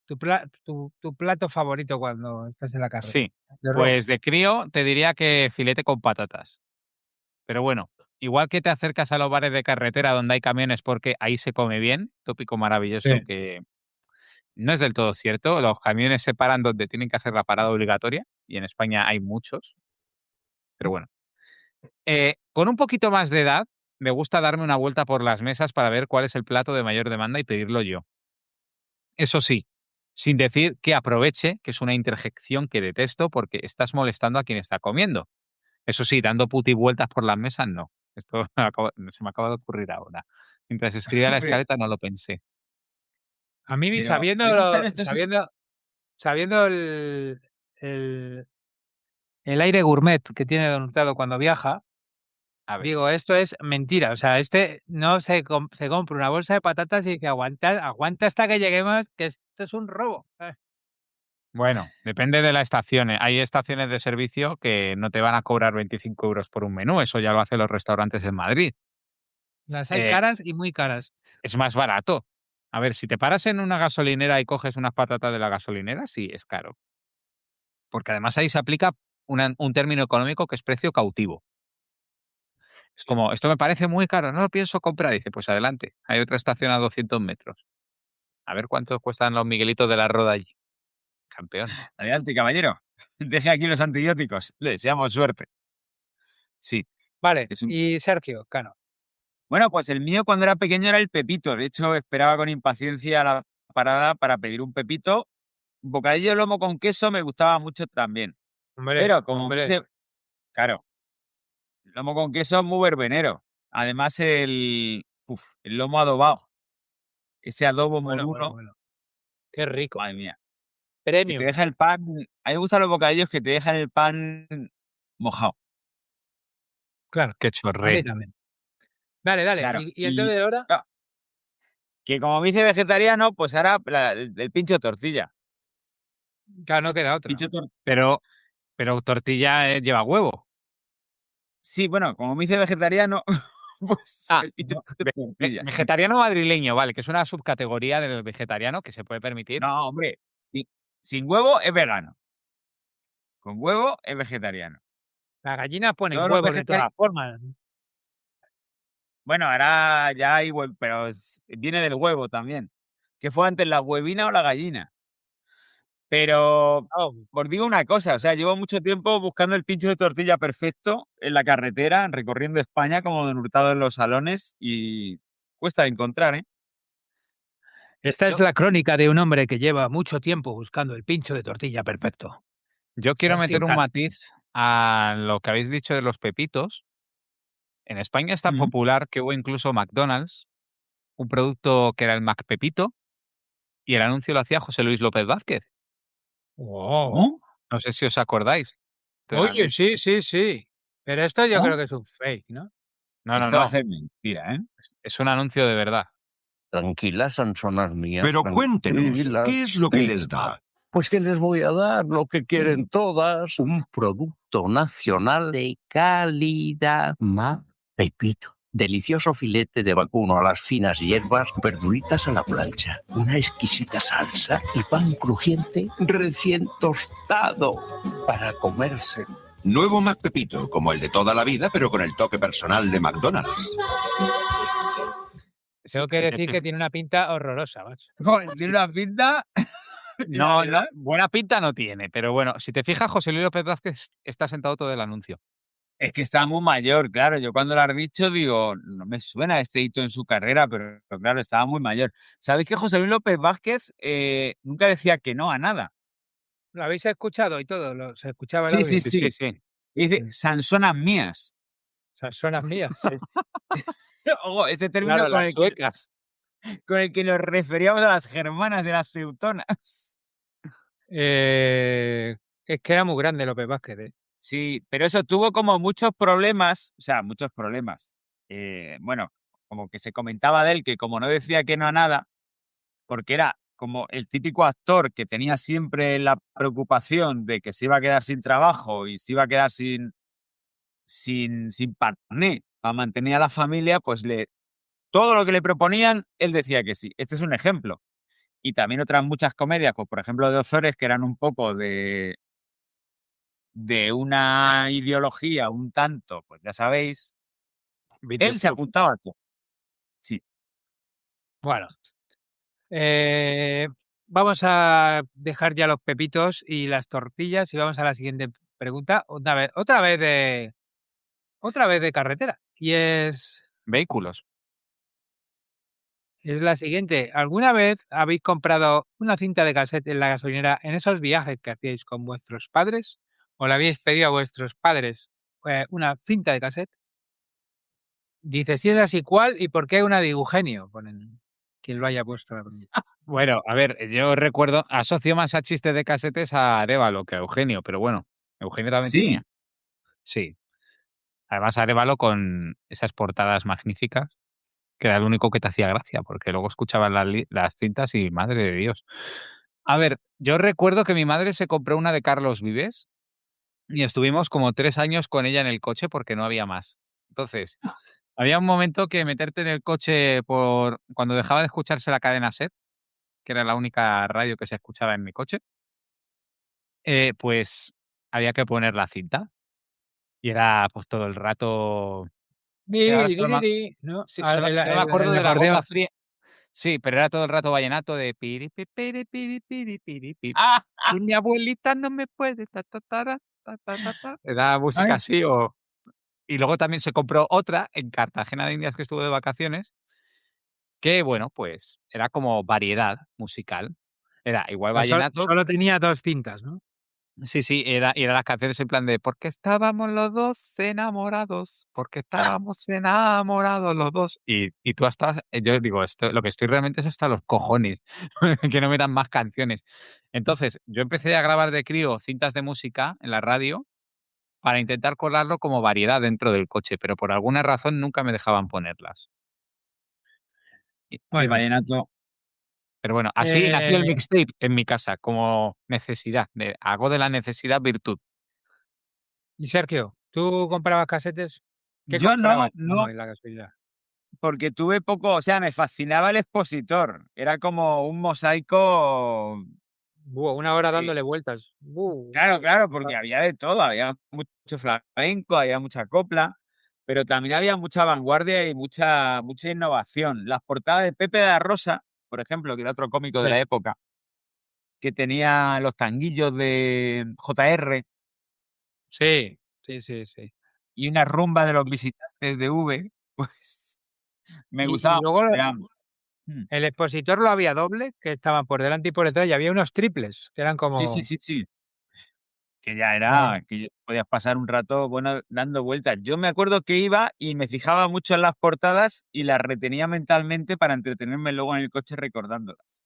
tu plato favorito cuando estás en la carrera? Sí, De pues de crío te diría que filete con patatas. Pero bueno, igual que te acercas a los bares de carretera donde hay camiones porque ahí se come bien, tópico maravilloso Sí. que no es del todo cierto. Los camiones se paran donde tienen que hacer la parada obligatoria y en España hay muchos. Pero bueno. Con un poquito más de edad, me gusta darme una vuelta por las mesas para ver cuál es el plato de mayor demanda y pedirlo yo. Eso sí, sin decir que aproveche, que es una interjección que detesto porque estás molestando a quien está comiendo. Eso sí, dando puti vueltas por las mesas, no. Esto se me acaba de ocurrir ahora. Mientras escribía la Hombre, escaleta no lo pensé. A mí, pero ¿habéis estado en estos sabiendo el aire gourmet que tiene Don Hurtado cuando viaja, A ver. digo, esto es mentira. O sea, este no se compra una bolsa de patatas y dice, aguanta hasta que lleguemos, que esto es un robo. Bueno, depende de la estación. Hay estaciones de servicio que no te van a cobrar 25 euros por un menú. Eso ya lo hacen los restaurantes en Madrid. Las hay Eh, caras y muy caras. es más barato. A ver, si te paras en una gasolinera y coges unas patatas de la gasolinera, sí, es caro. Porque además ahí se aplica un término económico que es precio cautivo. Es como, esto me parece muy caro, no lo pienso comprar. Dice, pues adelante, hay otra estación a 200 metros. A ver cuánto cuestan los Miguelitos de la Roda allí. Campeón. Adelante, caballero. Deje aquí los antibióticos. Le deseamos suerte. Sí, Vale, es un... y Sergio Cano. Bueno, pues el mío cuando era pequeño era el pepito. De hecho, esperaba con impaciencia la parada para pedir un pepito. Un bocadillo de lomo con queso me gustaba mucho también. Pero como me dice, claro, el lomo con queso es muy verbenero. Además, el lomo adobado. Ese adobo moruno, Bueno. Qué rico. madre mía. Que te Premium. deja el pan. A mí me gustan los bocadillos que te dejan el pan mojado. Claro, Qué a chorré. mí también. Dale. Claro. ¿Y el de hora? Claro, que como me dice vegetariano, pues ahora el pincho de tortilla. Claro, no queda otra. Pincho tor- Pero tortilla lleva huevo. Sí, bueno, como me dice vegetariano, pues Ah, el pincho no, de tortillas. vegetariano madrileño, vale, que es una subcategoría del vegetariano que se puede permitir. No, hombre, sin huevo es vegano. Con huevo es vegetariano. Las gallinas ponen Todos los huevos de vegetarianos. todas formas. Bueno, ahora ya hay huevo, pero viene del huevo también. ¿Qué fue antes, la huevina o la gallina? Pero Oh, os digo una cosa, o sea, llevo mucho tiempo buscando el pincho de tortilla perfecto en la carretera, recorriendo España como Don Hurtado en los salones y cuesta de encontrar, ¿eh? esta es la crónica de un hombre que lleva mucho tiempo buscando el pincho de tortilla perfecto. Yo quiero Sergio meter un Cano. matiz a lo que habéis dicho de los pepitos. En España es tan Mm. popular que hubo incluso McDonald's, un producto que era el McPepito, y el anuncio lo hacía José Luis López Vázquez. Oh. ¿Cómo? No sé si os acordáis. del Oye, anuncio. sí. Pero esto yo ¿Cómo? creo que es un fake, ¿no? Esto va a No. ser mentira, ¿eh? Es un anuncio de verdad. Tranquilas, Sansonas mías. Pero cuéntenos, tranquilas. ¿qué es lo que les da? Pues que les voy a dar lo que quieren todas. Un producto nacional de calidad. Pepito. Delicioso filete de vacuno a las finas hierbas, verduritas a la plancha, una exquisita salsa y pan crujiente recién tostado para comerse. Nuevo McPepito, como el de toda la vida, pero con el toque personal de McDonald's. Tengo que decir que tiene una pinta horrorosa, macho. Joder, tiene una pinta. No, verdad. buena pinta no tiene, pero bueno, si te fijas, José Luis López Vázquez está sentado todo el anuncio. Es que está muy mayor, claro. Yo cuando lo has dicho digo, no me suena este hito en su carrera, pero claro, estaba muy mayor. ¿Sabéis que José Luis López Vázquez nunca decía que no a nada? ¿Lo habéis escuchado y todo? ¿Se escuchaba el Sí, audio? sí. Y dice, Sansonas mías. Sansonas mías. Ojo, este término Claro, las suecas. con el que nos referíamos a las germanas de las teutonas. Es que era muy grande López Vázquez, ¿eh? Sí, pero eso tuvo como muchos problemas, o sea, muchos problemas. Bueno, como que se comentaba de él que como no decía que no a nada, porque era como el típico actor que tenía siempre la preocupación de que se iba a quedar sin trabajo y se iba a quedar sin parné para mantener a la familia, pues todo lo que le proponían, él decía que sí. Este es un ejemplo. Y también otras muchas comedias, pues por ejemplo de Ozores, que eran un poco de una ideología un tanto, pues ya sabéis, él se apuntaba a todo. Sí. Bueno. vamos a dejar ya los pepitos y las tortillas y vamos a la siguiente pregunta. Otra vez de carretera. Y es Vehículos. la siguiente. ¿Alguna vez habéis comprado una cinta de cassette en la gasolinera en esos viajes que hacíais con vuestros padres? ¿O le habéis pedido a vuestros padres una cinta de cassette? Dice, si es así, ¿cuál y por qué una de Eugenio? Ponen quien lo haya puesto la pregunta. Bueno, a ver, yo recuerdo, asocio más a chistes de casetes a Arévalo que a Eugenio, pero bueno, Eugenio también Sí. tenía. Sí. Además, Arévalo con esas portadas magníficas, que era el único que te hacía gracia, porque luego escuchabas las cintas y madre de Dios. A ver, yo recuerdo que mi madre se compró una de Carlos Vives y estuvimos como 3 años con ella en el coche porque no había más. Entonces, había un momento que meterte en el coche cuando dejaba de escucharse la cadena SER, que era la única radio que se escuchaba en mi coche, pues había que poner la cinta. Y era pues todo el rato. Que ahora ¿no? sí, solo me acuerdo El de la acordeón. gota fría. Sí, pero era todo el rato vallenato de piri, pi, piri, piri, piri, piri, pi. ¡Ah! Y mi abuelita no me puede. Ta, ta, tara, ta, ta, ta, ta. Era música Ay. así o. Y luego también se compró otra en Cartagena de Indias que estuvo de vacaciones. Que bueno, pues era como variedad musical. Era igual vallenato. Solo tenía 2 cintas, ¿no? Sí, sí, era las canciones en plan de porque estábamos los dos enamorados, porque estábamos enamorados los dos. Y tú hasta, yo digo, lo que estoy realmente es hasta los cojones, que no me dan más canciones. Entonces, yo empecé a grabar de crío cintas de música en la radio para intentar colarlo como variedad dentro del coche, pero por alguna razón nunca me dejaban ponerlas. El Bueno, vallenato. Pero bueno, así nació el eh, mixtape en mi casa, como necesidad. Hago de la necesidad virtud. y Sergio, ¿tú comprabas casetes? ¿Qué Yo no, comprabas tú en la gasolinera? porque tuve poco, o sea, me fascinaba el expositor. Era como un mosaico. Buah, 1 hora eh, dándole vueltas. Claro, porque había de todo, había mucho flamenco, había mucha copla, pero también había mucha vanguardia y mucha innovación. Las portadas de Pepe de la Rosa, por ejemplo, que era otro cómico de Sí, la época, que tenía los tanguillos de JR sí, sí, sí, sí. y una rumba de los visitantes de V, pues me Y gustaba. luego Eran- Mm. el expositor lo había doble, que estaban por delante y por detrás, y había unos triples, que eran Sí, sí, como... sí, sí. Que ya eh, era, que podías pasar un rato, bueno, dando vueltas. Yo me acuerdo que iba y me fijaba mucho en las portadas y las retenía mentalmente para entretenerme luego en el coche recordándolas.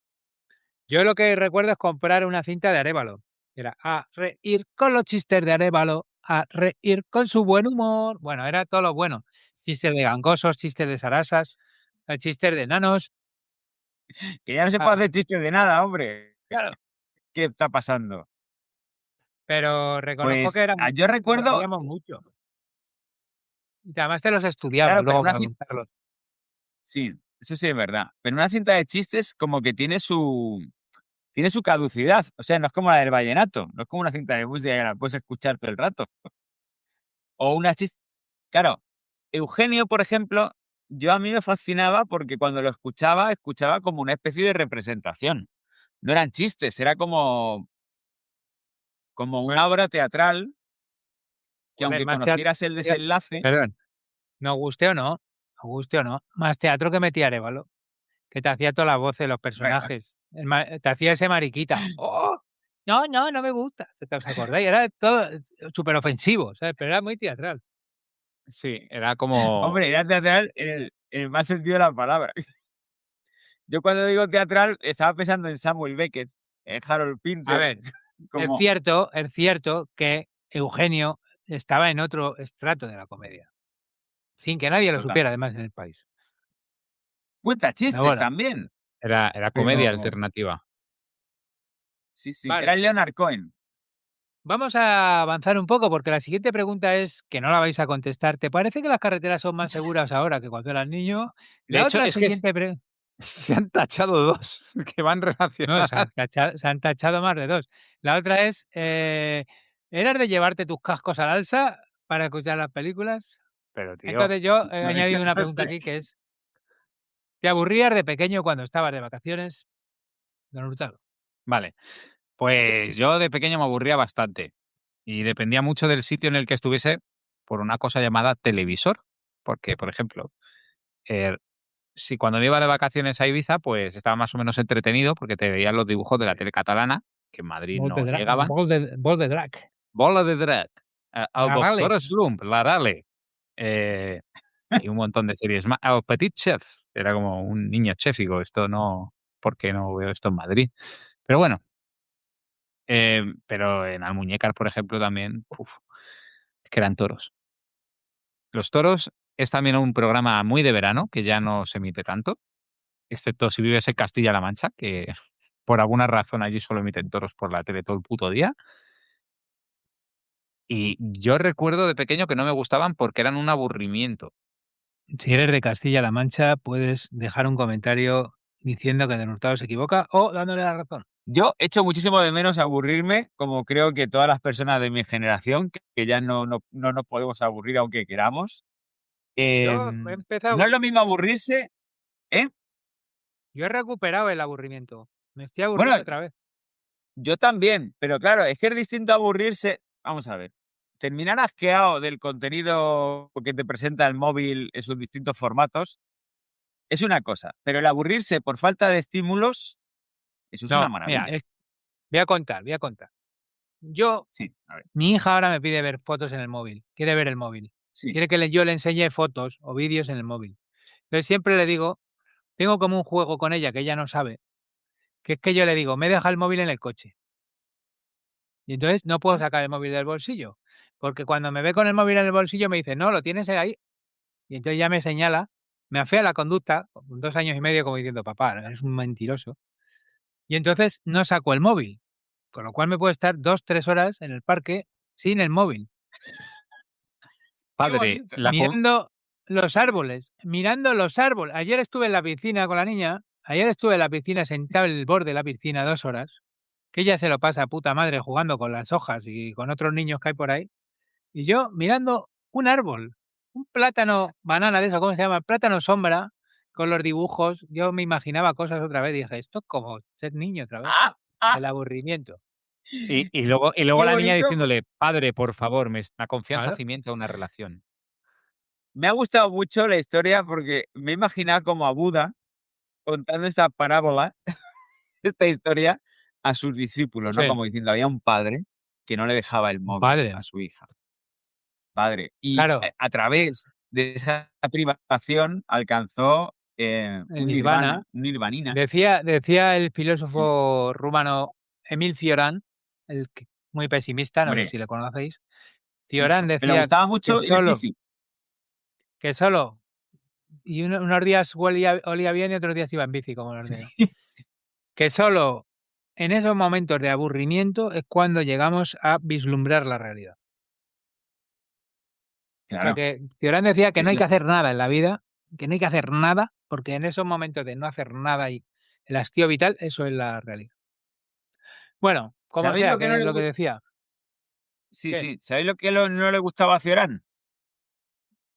Yo lo que recuerdo es comprar una cinta de Arévalo. Era a reír con los chistes de Arévalo, a reír con su buen humor. Bueno, era todo lo bueno. Chistes de gangosos, chistes de sarasas, chistes de enanos. Que ya no se Ah, puede hacer chistes de nada, hombre. claro. ¿Qué está pasando? Pero reconozco que Pues yo nos recuerdo, reíamos mucho. Y además te los estudiabas claro, pero luego una para cinta, contarlos. sí, eso sí es verdad. Pero una cinta de chistes como que tiene su caducidad. O sea, no es como la del vallenato, no es como una cinta de música que la puedes escuchar todo el rato. O una chiste. Claro, Eugenio, por ejemplo, a mí me fascinaba porque cuando lo escuchaba como una especie de representación. No eran chistes, era como una obra teatral que A ver, aunque más teatro... conocieras el desenlace, Perdón, nos guste o no, más teatro que metía Arévalo, que te hacía todas las voces de los bueno, personajes. Te hacía ese mariquita. ¡Oh! No, no, no me gusta. ¿Os acordáis? Era todo súper ofensivo, ¿sabes? Pero era muy teatral. Sí, era como. hombre, era teatral en el mal sentido de la palabra. Yo cuando digo teatral estaba pensando en Samuel Beckett, en Harold A Pinter, ver, como es cierto que Eugenio estaba en otro estrato de la comedia, sin que nadie lo total. supiera, además, en el país. Cuenta Pero chistes bueno, también. Era comedia Pero alternativa. sí, sí, era vale. el Leonard Cohen. Vamos a avanzar un poco porque la siguiente pregunta es que no la vais a contestar. ¿Te parece que las carreteras son más seguras ahora que cuando eras niño? De La hecho, otra es que siguiente pregunta... se han tachado 2 que van No, relacionadas. se han tachado más de 2. La otra es, ¿eras de llevarte tus cascos al alza para escuchar las películas? Pero, tío, Entonces yo he No, es que añadido una no pregunta sé. aquí que es, ¿te aburrías de pequeño cuando estabas de vacaciones, don Hurtado? Vale. Pues yo de pequeño me aburría bastante y dependía mucho del sitio en el que estuviese por una cosa llamada televisor. Porque, por ejemplo, eh, si cuando me iba de vacaciones a Ibiza, pues estaba más o menos entretenido porque te veían los dibujos de la tele catalana, que en Madrid no llegaban. Bol de drag. Bola de Drac, el La Rale. Doctor Slump, la Rale, y un montón de series más. El Petit Chef, era como un niño chef, digo, esto no, ¿por qué no veo esto en Madrid? Pero bueno, pero en Almuñécar, por ejemplo, también, es que eran toros. Los toros es también un programa muy de verano, que ya no se emite tanto, excepto si vives en Castilla-La Mancha, que por alguna razón allí solo emiten toros por la tele todo el puto día. Y yo recuerdo de pequeño que no me gustaban porque eran un aburrimiento. Si eres de Castilla-La Mancha, puedes dejar un comentario diciendo que Don Hurtado se equivoca o dándole la razón. Yo echo muchísimo de menos aburrirme, como creo que todas las personas de mi generación, que ya no nos podemos aburrir aunque queramos. Yo he No empezado, es lo mismo aburrirse, ¿eh? yo he recuperado el aburrimiento. Me estoy aburriendo Bueno, otra vez. yo también, pero claro, es que es distinto aburrirse. Vamos a ver. Terminar asqueado del contenido que te presenta el móvil en sus distintos formatos es una cosa, pero el aburrirse por falta de estímulos, eso es una No, mira, maravilla. voy a contar. Yo, Sí, a ver, mi hija ahora me pide ver fotos en el móvil. Quiere ver el móvil. sí. Quiere que yo le enseñe fotos o vídeos en el móvil. Entonces siempre le digo, tengo como un juego con ella que ella no sabe, que es que yo le digo, me deja el móvil en el coche. Y entonces no puedo sacar el móvil del bolsillo. Porque cuando me ve con el móvil en el bolsillo me dice, no, lo tienes ahí. Y entonces ya me señala, me afea la conducta, con 2 años y medio, como diciendo, papá, eres un mentiroso. Y entonces no saco el móvil. Con lo cual me puedo estar 2, 3 horas en el parque sin el móvil. Padre, Mirando los árboles. Ayer estuve en la piscina con la niña. Ayer estuve en la piscina sentado en el borde de la piscina 2 horas. Que ella se lo pasa a puta madre jugando con las hojas y con otros niños que hay por ahí. Y yo mirando un árbol. Un plátano banana de eso, ¿cómo se llama? Plátano sombra, con los dibujos. Yo me imaginaba cosas otra vez. Dije, esto es como ser niño otra vez. El aburrimiento. y luego Qué la niña bonito. diciéndole, padre, por favor, la confianza Claro. cimienta una relación. Me ha gustado mucho la historia porque me he imaginado como a Buda contando esta parábola, esta historia, a sus discípulos, ¿no? Sí. Como diciendo, había un padre que no le dejaba el móvil padre. a su hija. Padre. Y Claro. a través de esa privación alcanzó El un nirvana. nirvanina. Decía el filósofo rumano Emil Cioran, muy pesimista, no sé Hombre, si lo conocéis. Cioran me le decía gustaba mucho ir en bici. que solo, y unos días olía bien y otros días iba en bici, como los demás. Que solo en esos momentos de aburrimiento es cuando llegamos a vislumbrar la realidad. Claro. O sea que Cioran decía que no hay Eso que es. hacer nada en la vida, que no hay que hacer nada, porque en esos momentos de no hacer nada y el hastío vital, eso es la realidad. Bueno, como ¿Sabéis sea, lo que no que le lo que gu- decía. Sí, ¿Qué? sí. ¿Sabéis lo que no le gustaba a Cioran?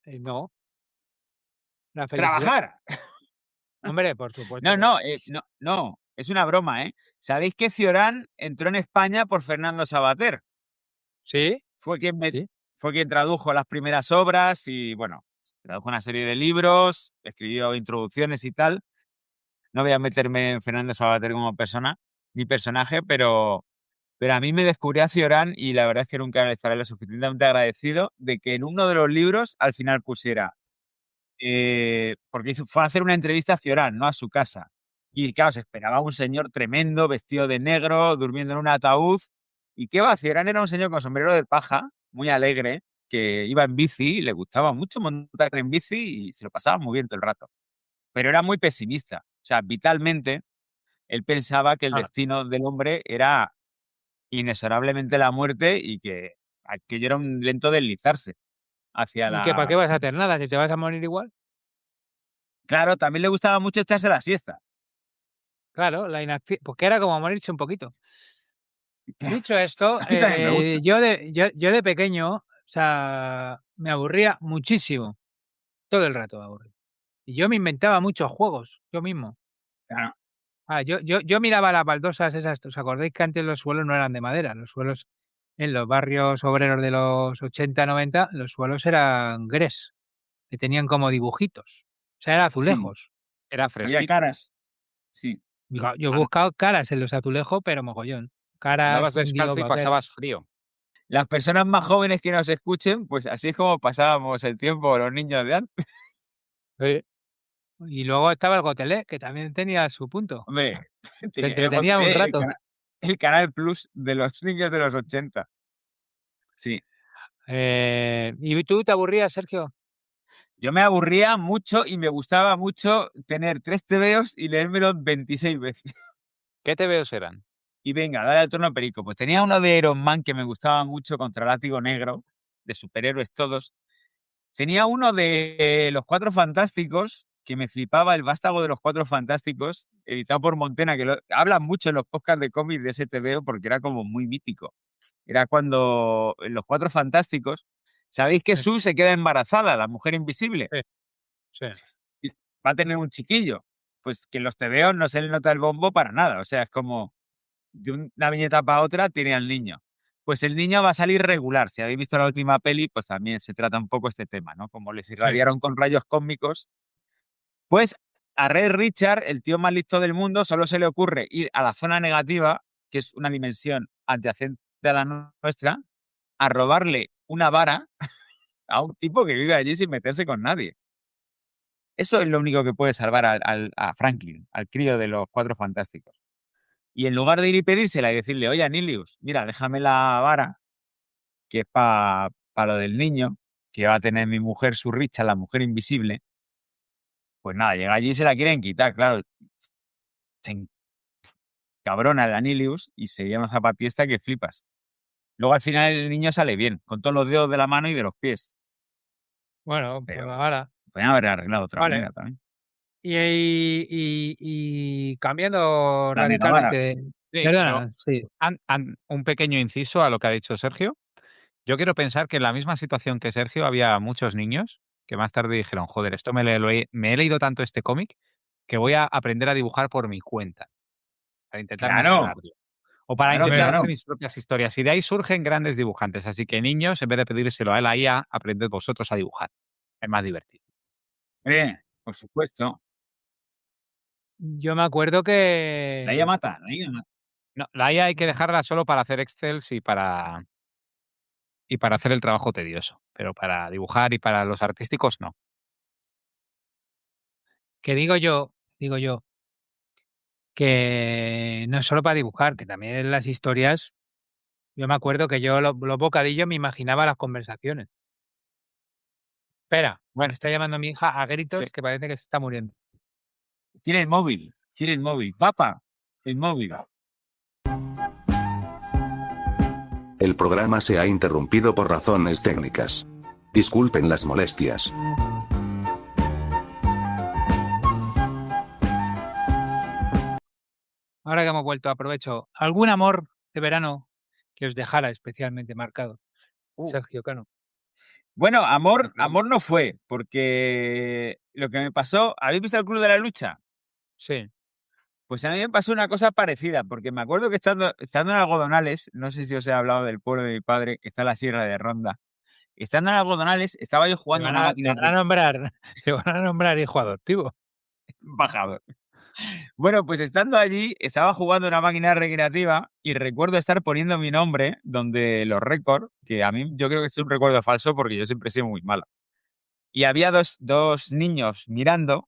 No, la felicidad. ¡Trabajar! Hombre, por supuesto. No. Es una broma, ¿eh? ¿Sabéis que Cioran entró en España por Fernando Savater? ¿Sí? Fue quien, Sí. fue quien tradujo las primeras obras y, bueno, tradujo una serie de libros, escribió introducciones y tal. No voy a meterme en Fernando Savater como persona ni personaje, pero a mí me descubrió a Cioran y la verdad es que nunca le estaré lo suficientemente agradecido de que en uno de los libros al final pusiera, porque fue a hacer una entrevista a Cioran, no a su casa. Y claro, se esperaba un señor tremendo, vestido de negro, durmiendo en un ataúd. ¿Y qué va? Cioran era un señor con sombrero de paja, muy alegre, que iba en bici, le gustaba mucho montar en bici y se lo pasaba muy bien todo el rato. Pero era muy pesimista. O sea, vitalmente, él pensaba que el destino del hombre era inexorablemente la muerte y que aquello era un lento deslizarse hacia ¿Y que para qué la... vas a hacer nada si te vas a morir igual? Claro, también le gustaba mucho echarse la siesta. Claro, la inacción, pues que era como morirse un poquito. Dicho esto, A mí también me gusta. yo de pequeño, o sea, me aburría muchísimo. Todo el rato me aburría. Y yo me inventaba muchos juegos, yo mismo. Claro. Yo miraba las baldosas esas. ¿Os acordáis que antes los suelos no eran de madera? Los suelos en los barrios obreros de los 80, 90, los suelos eran grés, que tenían como dibujitos. O sea, eran Sí, azulejos. Era había fresquito. caras. Sí. Yo he buscado caras en los azulejos, pero mogollón. Caras, Andabas digo, descalzo y vaqueras. pasabas frío. Las personas más jóvenes que nos escuchen, pues así es como pasábamos el tiempo los niños de antes. Y luego estaba el Gotelé, que también tenía su punto. Hombre, Te tenía entretenía un rato. el canal Plus de los niños de los 80. Sí. ¿Y tú te aburrías, Sergio? Yo me aburría mucho y me gustaba mucho tener 3 tebeos y leérmelos 26 veces. ¿Qué tebeos eran? Y venga, dale al turno a Perico. Pues tenía uno de Iron Man que me gustaba mucho contra Látigo Negro, de superhéroes todos. Tenía uno de Los Cuatro Fantásticos, que me flipaba, el vástago de Los Cuatro Fantásticos, editado por Montena, que hablan mucho en los podcasts de cómics de ese TVO porque era como muy mítico. Era cuando en Los Cuatro Fantásticos, ¿sabéis que Sí. Sue se queda embarazada, la mujer invisible? Sí. Y va a tener un chiquillo. Pues que en los TVOs no se le nota el bombo para nada. O sea, es como de una viñeta para otra tiene al niño. Pues el niño va a salir regular. Si habéis visto la última peli, pues también se trata un poco este tema, ¿no? Como les irradiaron con rayos cósmicos. Pues a Red Richard, el tío más listo del mundo, solo se le ocurre ir a la zona negativa, que es una dimensión adyacente a la nuestra, a robarle una vara a un tipo que vive allí sin meterse con nadie. Eso es lo único que puede salvar a Franklin, al crío de los Cuatro Fantásticos. Y en lugar de ir y pedírsela y decirle, oye, Anilius, mira, déjame la vara, que es para lo del niño, que va a tener mi mujer, su Richard, la mujer invisible, pues nada, llega allí y se la quieren quitar, claro. Se encabrona el Anilius y se lleva una zapatiesta que flipas. Luego al final el niño sale bien, con todos los dedos de la mano y de los pies. Bueno, pues Pero ahora. podrían haber arreglado de otra Vale. manera también. Y cambiando La megavara. radicalmente. Sí, Perdona, sí. un pequeño inciso a lo que ha dicho Sergio. Yo quiero pensar que en la misma situación que Sergio había muchos niños que más tarde dijeron, joder, esto me he leído tanto este cómic que voy a aprender a dibujar por mi cuenta. Para intentar Claro, mejorarlo. O para claro, intentar claro. hacer mis propias historias. Y de ahí surgen grandes dibujantes. Así que niños, en vez de pedírselo a la IA, aprended vosotros a dibujar. Es más divertido. Por supuesto. Yo me acuerdo que. La IA mata, la IA mata. No, la IA hay que dejarla solo para hacer Excels y para hacer el trabajo tedioso. Pero para dibujar y para los artísticos, no. Que digo yo, que no es solo para dibujar, que también en las historias. Yo me acuerdo que yo los bocadillos me imaginaba las conversaciones. Espera, me Bueno, está llamando mi hija a gritos sí. que parece que se está muriendo. Tiene el móvil, Papá, el móvil. El programa se ha interrumpido por razones técnicas. Disculpen las molestias. Ahora que hemos vuelto, aprovecho. ¿Algún amor de verano que os dejara especialmente marcado? Sergio Cano. Bueno, amor no fue, porque lo que me pasó, ¿habéis visto el Club de la Lucha? Sí. Pues a mí me pasó una cosa parecida, porque me acuerdo que estando en Algodonales, no sé si os he hablado del pueblo de mi padre, que está en la Sierra de Ronda, estando en Algodonales, estaba yo jugando a una máquina Te van a nombrar hijo adoptivo. embajador. Bueno, pues estando allí, estaba jugando una máquina recreativa y recuerdo estar poniendo mi nombre donde los récords, que a mí yo creo que es un recuerdo falso porque yo siempre he sido muy malo. Y había dos niños mirando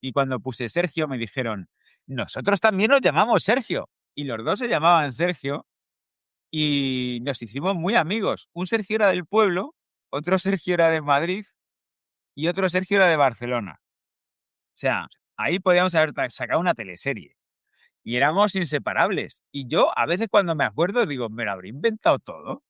y cuando puse Sergio me dijeron, nosotros también nos llamamos Sergio. Y los dos se llamaban Sergio y nos hicimos muy amigos. Un Sergio era del pueblo, otro Sergio era de Madrid y otro Sergio era de Barcelona. O sea, ahí podíamos haber sacado una teleserie. Y éramos inseparables. Y yo, a veces cuando me acuerdo, digo, ¿me lo habré inventado todo?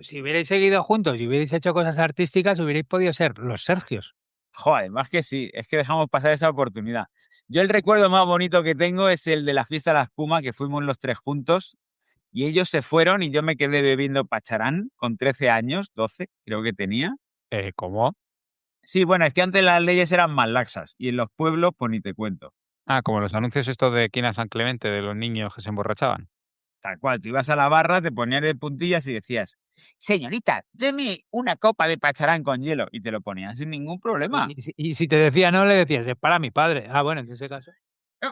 Si hubierais seguido juntos y hubierais hecho cosas artísticas, hubierais podido ser los Sergios. Joder, más que sí, es que dejamos pasar esa oportunidad. Yo el recuerdo más bonito que tengo es el de la fiesta de la espuma, que fuimos los tres juntos y ellos se fueron y yo me quedé bebiendo pacharán con 13 años, 12 creo que tenía. ¿Cómo? Sí, bueno, es que antes las leyes eran más laxas y en los pueblos, pues ni te cuento. Ah, como los anuncios estos de Quina San Clemente, de los niños que se emborrachaban. Tal cual, tú ibas a la barra, te ponías de puntillas y decías, señorita, deme una copa de pacharán con hielo. Y te lo ponían sin ningún problema. Y si te decía no, le decías, es para mi padre. Ah, bueno, en ese caso.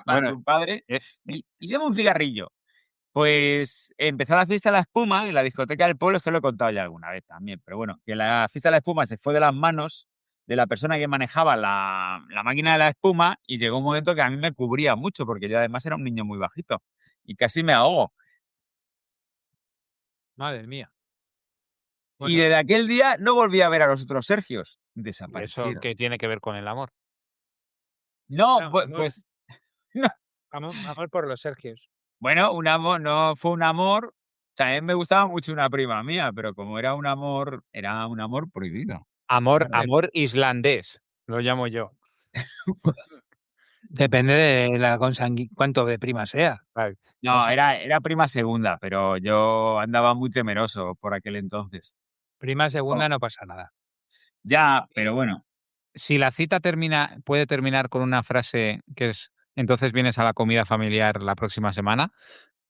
Para Bueno, tu padre. eh, Y deme un cigarrillo. Pues empezó la fiesta de la espuma en la discoteca del pueblo, esto lo he contado ya alguna vez también, pero bueno, que la fiesta de la espuma se fue de las manos de la persona que manejaba la máquina de la espuma y llegó un momento que a mí me cubría mucho, porque yo además era un niño muy bajito y casi me ahogo. Madre mía. Y Bueno, desde aquel día no volví a ver a los otros Sergios. ¿y eso Desaparecieron. qué tiene que ver con el amor? No, no, pues, no. amor por los Sergios. Bueno, un amor, no fue un amor. También me gustaba mucho una prima mía, pero como era un amor prohibido. Amor, Vale. amor islandés, lo llamo yo. Depende de la cuánto de prima sea. Vale. No, era prima segunda, pero yo andaba muy temeroso por aquel entonces. Prima segunda Oh, no pasa nada. ya, pero bueno. Si la cita puede terminar con una frase que es, entonces vienes a la comida familiar la próxima semana,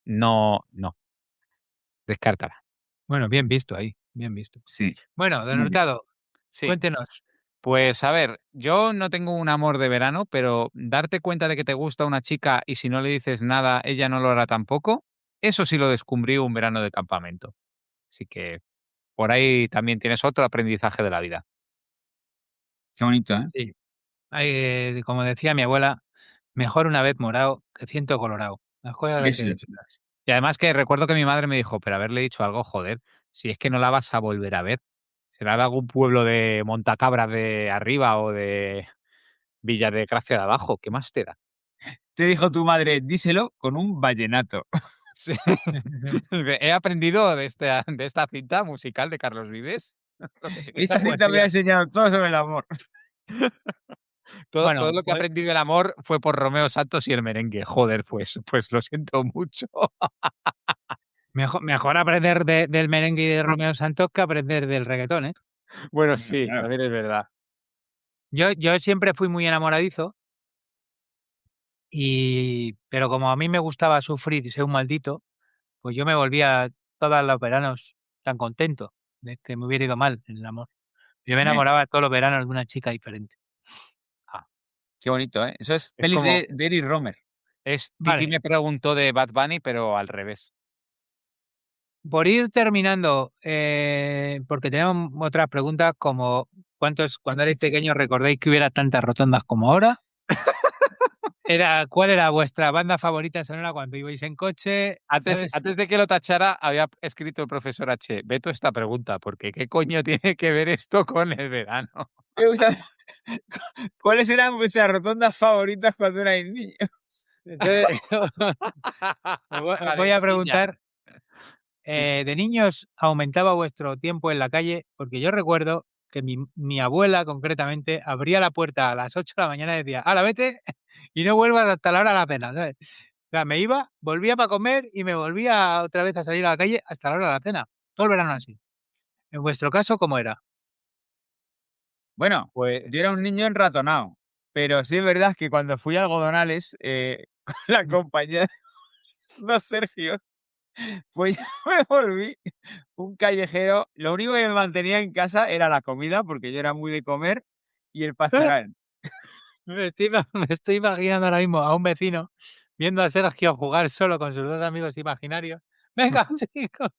no, descártala. Bueno, bien visto ahí, bien visto. Sí. Bueno, don Hurtado, Sí. cuéntenos. Pues a ver, yo no tengo un amor de verano, pero darte cuenta de que te gusta una chica y si no le dices nada, ella no lo hará tampoco, eso sí lo descubrí un verano de campamento. Así que por ahí también tienes otro aprendizaje de la vida. Qué bonito, ¿eh? Sí. Como decía mi abuela, mejor una vez morado que ciento colorado. Las cosas hay que Eso es. decirlas. Y además que recuerdo que mi madre me dijo, pero haberle dicho algo, joder, si es que no la vas a volver a ver. Será de algún pueblo de Montacabra de arriba o de Villa de Gracia de abajo. ¿Qué más te da? Te dijo tu madre, díselo con un vallenato. Sí. He aprendido de esta cinta musical de Carlos Vives. Esta cinta me ha enseñado todo sobre el amor. Todo Bueno, lo que he pues, aprendido del amor fue por Romeo Santos y el merengue. Joder, pues lo siento mucho. mejor aprender del merengue y de Romeo Santos que aprender del reggaetón, ¿eh? Bueno, Bueno, sí, claro. también es verdad. Yo siempre fui muy enamoradizo, pero como a mí me gustaba sufrir y ser un maldito, pues yo me volvía todos los veranos tan contento de que me hubiera ido mal en el amor. Yo me Hombre, enamoraba todos los veranos de una chica diferente. qué bonito, ¿eh? Eso es Es peli como, de Eric Romer. Titi Vale, me preguntó de Bad Bunny, pero al revés. por ir terminando, porque tenemos otras preguntas como cuando erais pequeños recordáis que hubiera tantas rotondas como ahora. ¿Cuál era vuestra banda favorita sonora cuando ibais en coche? ¿Sabes? Antes de que lo tachara, había escrito el profesor H. Veto esta pregunta, porque ¿qué coño tiene que ver esto con el verano? Me gusta- ¿Cuáles eran vuestras rotondas favoritas cuando erais niños? Entonces, os voy a preguntar, Sí. ¿de niños aumentaba vuestro tiempo en la calle? Porque yo recuerdo que mi abuela, concretamente, abría la puerta a las 8 de la mañana y decía, ¡hala, vete! Y no vuelvas hasta la hora de la cena, ¿sabes? O sea, me iba, volvía para comer y me volvía otra vez a salir a la calle hasta la hora de la cena. Todo el verano así. En vuestro caso, ¿cómo era? Bueno, yo era Pues un niño enratonado, pero sí es verdad que cuando fui a Algodonales, con la compañía de los Sergios, pues yo me volví un callejero. Lo único que me mantenía en casa era la comida, porque yo era muy de comer, y el pacharán. Me estoy imaginando ahora mismo a un vecino viendo a Sergio jugar solo con sus dos amigos imaginarios. Venga, chicos.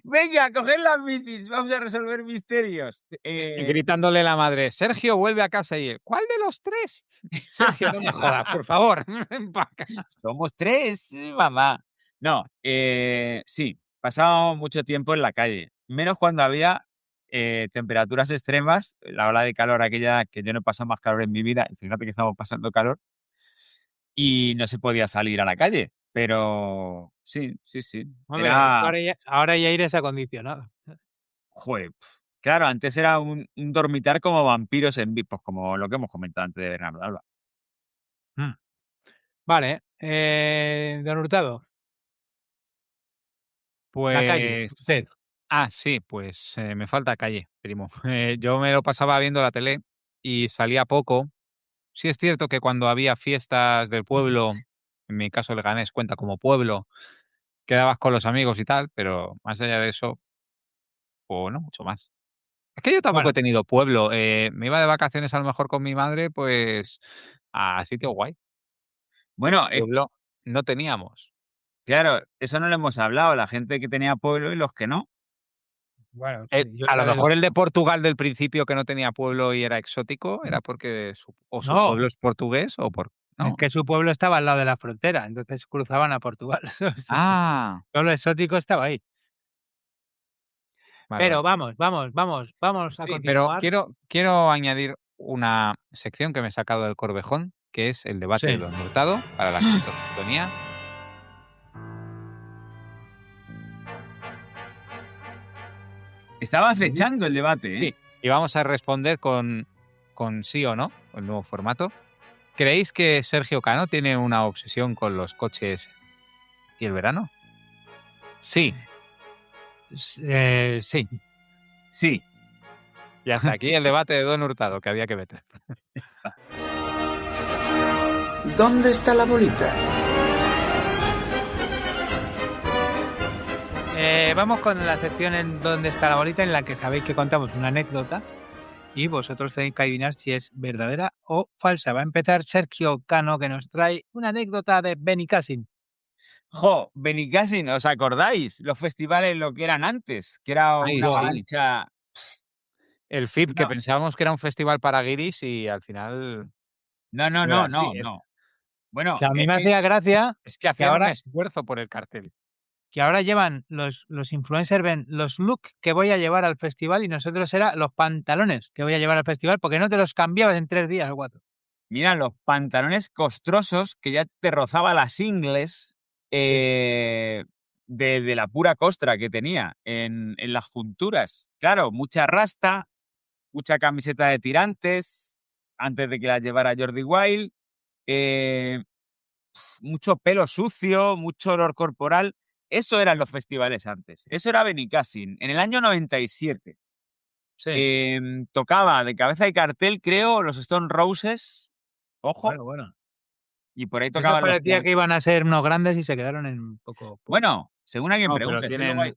Venga, coger las bicis, vamos a resolver misterios. gritándole la madre, Sergio, vuelve a casa y él, ¿cuál de los tres? Sergio, no me jodas, por favor. Ven pa' acá. Somos tres, mamá. No, sí, pasábamos mucho tiempo en la calle, menos cuando había temperaturas extremas, la ola de calor aquella que yo no he pasado más calor en mi vida, y fíjate que estamos pasando calor, y no se podía salir a la calle, pero sí, sí, sí, Hombre, es que era, ahora ya eres acondicionado. joder, claro, antes era un dormitar como vampiros en pues como lo que hemos comentado antes de Bernardo Alba. Mm. Vale, don Hurtado, la calle, Pues, usted. sí, pues me falta calle, primo. Yo me lo pasaba viendo la tele y salía poco. Sí es cierto que cuando había fiestas del pueblo, en mi caso Leganés cuenta como pueblo, quedabas con los amigos y tal, pero más allá de eso, pues no mucho más. Es que yo tampoco Bueno, he tenido pueblo. Me iba de vacaciones a lo mejor con mi madre, pues a sitio guay. Bueno, Pueblo no teníamos. claro, eso no lo hemos hablado, la gente que tenía pueblo y los que no. bueno, sí, yo A lo era de los... mejor el de Portugal del principio que no tenía pueblo y era exótico, era porque su No, pueblo es portugués o por... es No. que su pueblo estaba al lado de la frontera, entonces cruzaban a Portugal. Su Ah, pueblo exótico estaba ahí. vale, Pero vale. vamos a Sí, pero continuar. quiero añadir una sección que me he sacado del Corvejón, que es el debate de Sí. Don Hurtado, para la quinta sintonía. Estaba acechando el debate, ¿eh? Sí, y vamos a responder con sí o no, el nuevo formato. ¿Creéis que Sergio Cano tiene una obsesión con los coches y el verano? Sí. Sí. Sí. Y hasta aquí el debate de Don Hurtado, que había que meter. ¿Dónde está la bolita? Vamos con la sección en donde está la bolita, en la que sabéis que contamos una anécdota y vosotros tenéis que adivinar si es verdadera o falsa. Va a empezar Sergio Cano, que nos trae una anécdota de Benicàssim. Jo, Benicàssim, ¿os acordáis? Los festivales lo que eran antes, que era Ay, una sí. avalancha. El FIP, que No, pensábamos que era un festival para guiris y al final no, no era no, así. no, no. Bueno, Que a mí me hacía gracia Es que que hacían un ahora, esfuerzo por el cartel. que ahora llevan los influencers, ven los looks que voy a llevar al festival y nosotros era los pantalones que voy a llevar al festival porque no te los cambiabas en 3 días o 4. mira, los pantalones costrosos que ya te rozaba las ingles de la pura costra que tenía en las junturas. Claro, mucha rasta, mucha camiseta de tirantes, antes de que la llevara Jordi Wild, eh, mucho pelo sucio, mucho olor corporal. Eso eran los festivales antes. Eso era Benicàssim. En el año 97 Sí. tocaba de cabeza de cartel, creo, los Stone Roses. Ojo. Bueno. Y por ahí Eso tocaban los parecía que iban a ser unos grandes y se quedaron en poco. Bueno, según a quien No, pero pregunte. es que luego hay-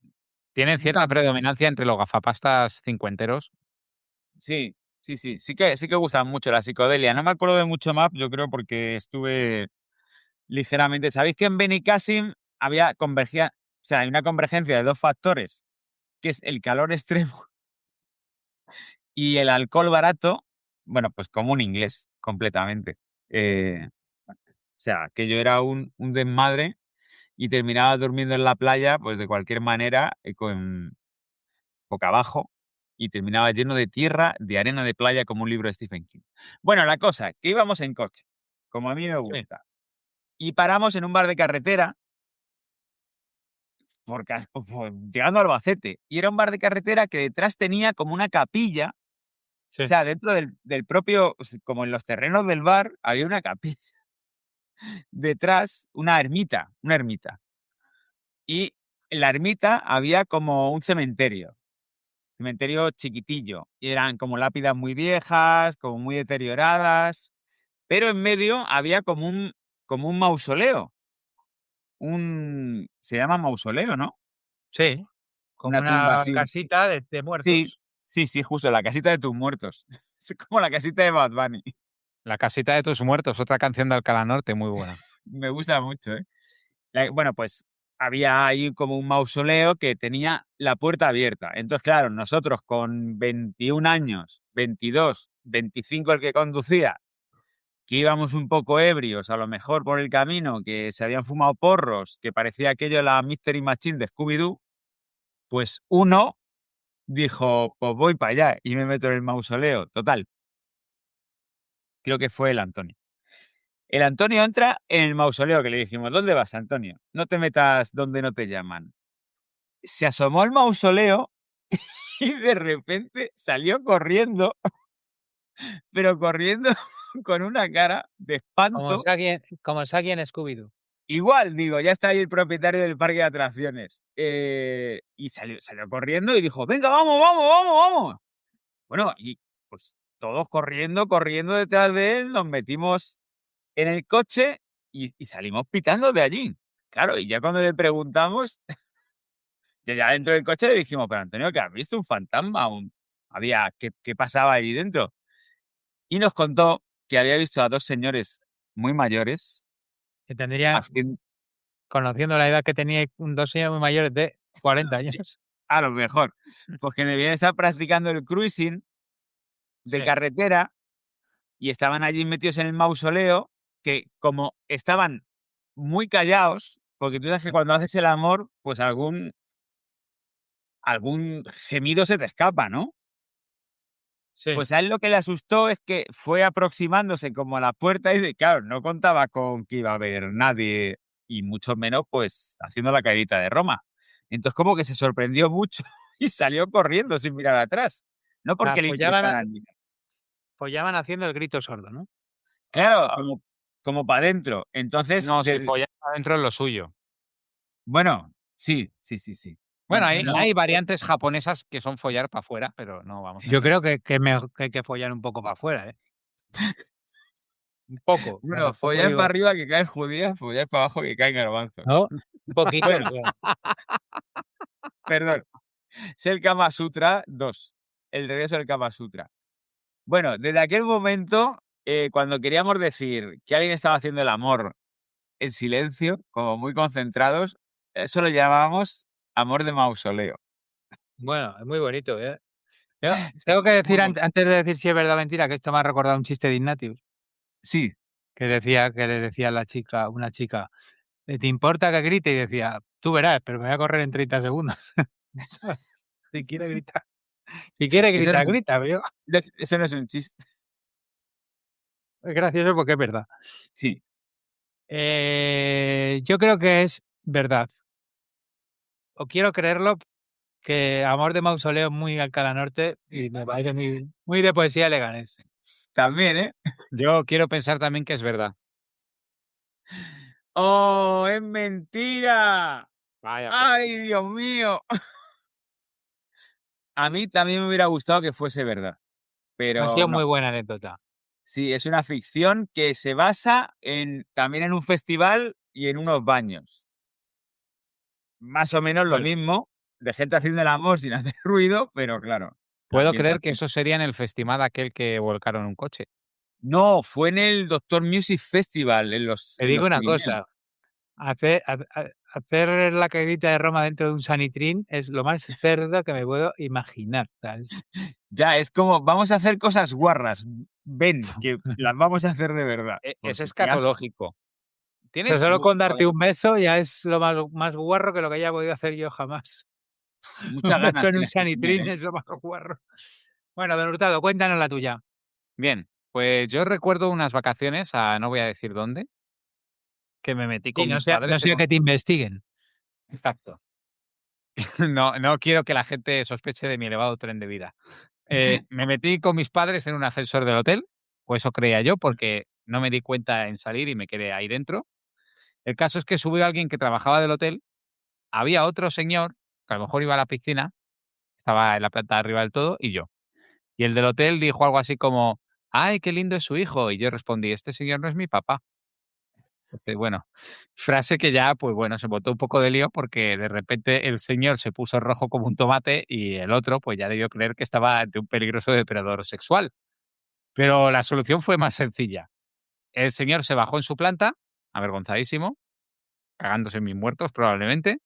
tienen cierta gustan- predominancia entre los gafapastas cincuenteros. Sí, sí que gustan mucho la psicodelia. No me acuerdo de mucho más, yo creo, porque estuve ligeramente. ¿Sabéis que en Benicàssim hay una convergencia de dos factores, que es el calor extremo y el alcohol barato? Bueno, pues como un inglés, completamente. O sea, que yo era un desmadre y terminaba durmiendo en la playa, pues de cualquier manera, con boca abajo, y terminaba lleno de tierra, de arena de playa, como un libro de Stephen King. Bueno, la cosa, que íbamos en coche, como a mí me gusta, y paramos en un bar de carretera, llegando a Albacete, y era un bar de carretera que detrás tenía como una capilla, o sea, dentro del propio, como en los terrenos del bar, había una capilla. Detrás, una ermita. Y en la ermita había como un cementerio chiquitillo. Y eran como lápidas muy viejas, como muy deterioradas. Pero en medio había como un mausoleo. Se llama mausoleo, ¿no? Sí, como Una tumba una así. casita de Sí, muertos. sí, justo, la casita de tus muertos. Es como la casita de Bad Bunny. La casita de tus muertos, otra canción de Alcalá Norte muy buena. Me gusta mucho, ¿eh? Bueno, pues había ahí como un mausoleo que tenía la puerta abierta. Entonces, claro, nosotros con 21 años, 22, 25 el que conducía, que íbamos un poco ebrios, a lo mejor por el camino, que se habían fumado porros, que parecía aquello la Mystery Machine de Scooby-Doo, pues uno dijo, pues voy para allá y me meto en el mausoleo. Total, creo que fue el Antonio. El Antonio entra en el mausoleo, que le dijimos, ¿dónde vas, Antonio? No te metas donde no te llaman. Se asomó al mausoleo y de repente salió corriendo, pero corriendo con una cara de Como espanto. Saki en Scooby-Doo. Igual, digo, ya está ahí el propietario del parque de atracciones. Y salió corriendo y dijo, venga, vamos. Bueno, y pues todos corriendo detrás de él, nos metimos en el coche y salimos pitando de allí. Claro, y ya cuando le preguntamos, ya dentro del coche le dijimos, pero Antonio, ¿que has visto un fantasma? ¿Qué pasaba ahí dentro? Y nos contó que había visto a 2 señores muy mayores Que tendría, haciendo... conociendo la edad que tenía, 2 señores muy mayores de 40 Sí, años. a lo mejor. Pues que debían estar practicando el cruising de Sí. carretera y estaban allí metidos en el mausoleo, que como estaban muy callados, porque tú sabes que cuando haces el amor, pues algún gemido se te escapa, ¿no? Sí. Pues a él lo que le asustó es que fue aproximándose como a la puerta y, claro, no contaba con que iba a haber nadie y mucho menos, pues, haciendo la caidita de Roma. Entonces como que se sorprendió mucho y salió corriendo sin mirar atrás. No porque le interesara ni... Follaban haciendo el grito sordo, ¿no? Claro, como para adentro. Entonces, No, si follar adentro es lo suyo. bueno, sí. Bueno, No, hay variantes japonesas que son follar para afuera, pero no vamos a... Yo creo que hay que follar un poco para afuera, ¿eh? Un poco. bueno, Tampoco follar digo- para arriba que caen judías, follar para abajo que caen garbanzos. ¿No? Un poquito. Bueno. Claro. Perdón. Es el Kama Sutra 2. El regreso del Kama Sutra. Bueno, desde aquel momento, cuando queríamos decir que alguien estaba haciendo el amor en silencio, como muy concentrados, eso lo llamábamos amor de mausoleo. Bueno, es muy bonito, ¿eh? Yo tengo que decir, antes de decir si es verdad o mentira, que esto me ha recordado un chiste de Ignatius, Sí. que le decía a una chica, ¿te importa que grite? Y decía, tú verás, pero me voy a correr en 30 segundos. Si quiere gritar. Si quiere Eso gritar, no, grita, pero eso no es un chiste. es gracioso porque es verdad. Sí. Yo creo que es verdad. O quiero creerlo, que Amor de Mausoleo es muy Alcalá Norte y me parece muy de poesía Leganés. También, ¿eh? Yo quiero pensar también que es verdad. ¡Oh, es mentira! Vaya, ¡Ay, Dios mío! A mí también me hubiera gustado que fuese verdad, Ha pero sido no. muy buena anécdota. Sí, es una ficción que se basa también en un festival y en unos baños. Más o menos lo mismo, de gente haciendo el amor sin hacer ruido, pero claro. Puedo ambientación. creer que eso sería en el festival aquel que volcaron un coche. No, fue en el Doctor Music Festival, en los Te digo una Pirineos. cosa, hacer la caidita de Roma dentro de un sanitrín es lo más cerdo que me puedo imaginar. ¿Sabes? Ya, es como, vamos a hacer cosas guarras. Ven, que las vamos a hacer de verdad. Es Porque qué asco. escatológico. Pero ¿Tienes solo con darte un beso ya es lo más guarro que lo que haya podido hacer yo jamás. Muchas Un ganas beso en un tienes que tener, sanitrín ¿eh? es lo más guarro. Bueno, don Hurtado, cuéntanos la tuya. Bien, pues yo recuerdo unas vacaciones a no voy a decir dónde, que me metí Sí, con no mis sea padres. que te investiguen. Exacto. No quiero que la gente sospeche de mi elevado tren de vida. Me metí con mis padres en un ascensor del hotel, o eso creía yo, porque no me di cuenta en salir y me quedé ahí dentro. El caso es que subió alguien que trabajaba del hotel, había otro señor, que a lo mejor iba a la piscina, estaba en la planta de arriba del todo, y yo. Y el del hotel dijo algo así como, ¡ay, qué lindo es su hijo! Y yo respondí, este señor no es mi papá. Entonces, bueno, frase que ya, pues bueno, se botó un poco de lío porque de repente el señor se puso rojo como un tomate y el otro, pues ya debió creer que estaba ante un peligroso depredador sexual. Pero la solución fue más sencilla. El señor se bajó en su planta, avergonzadísimo, cagándose en mis muertos probablemente.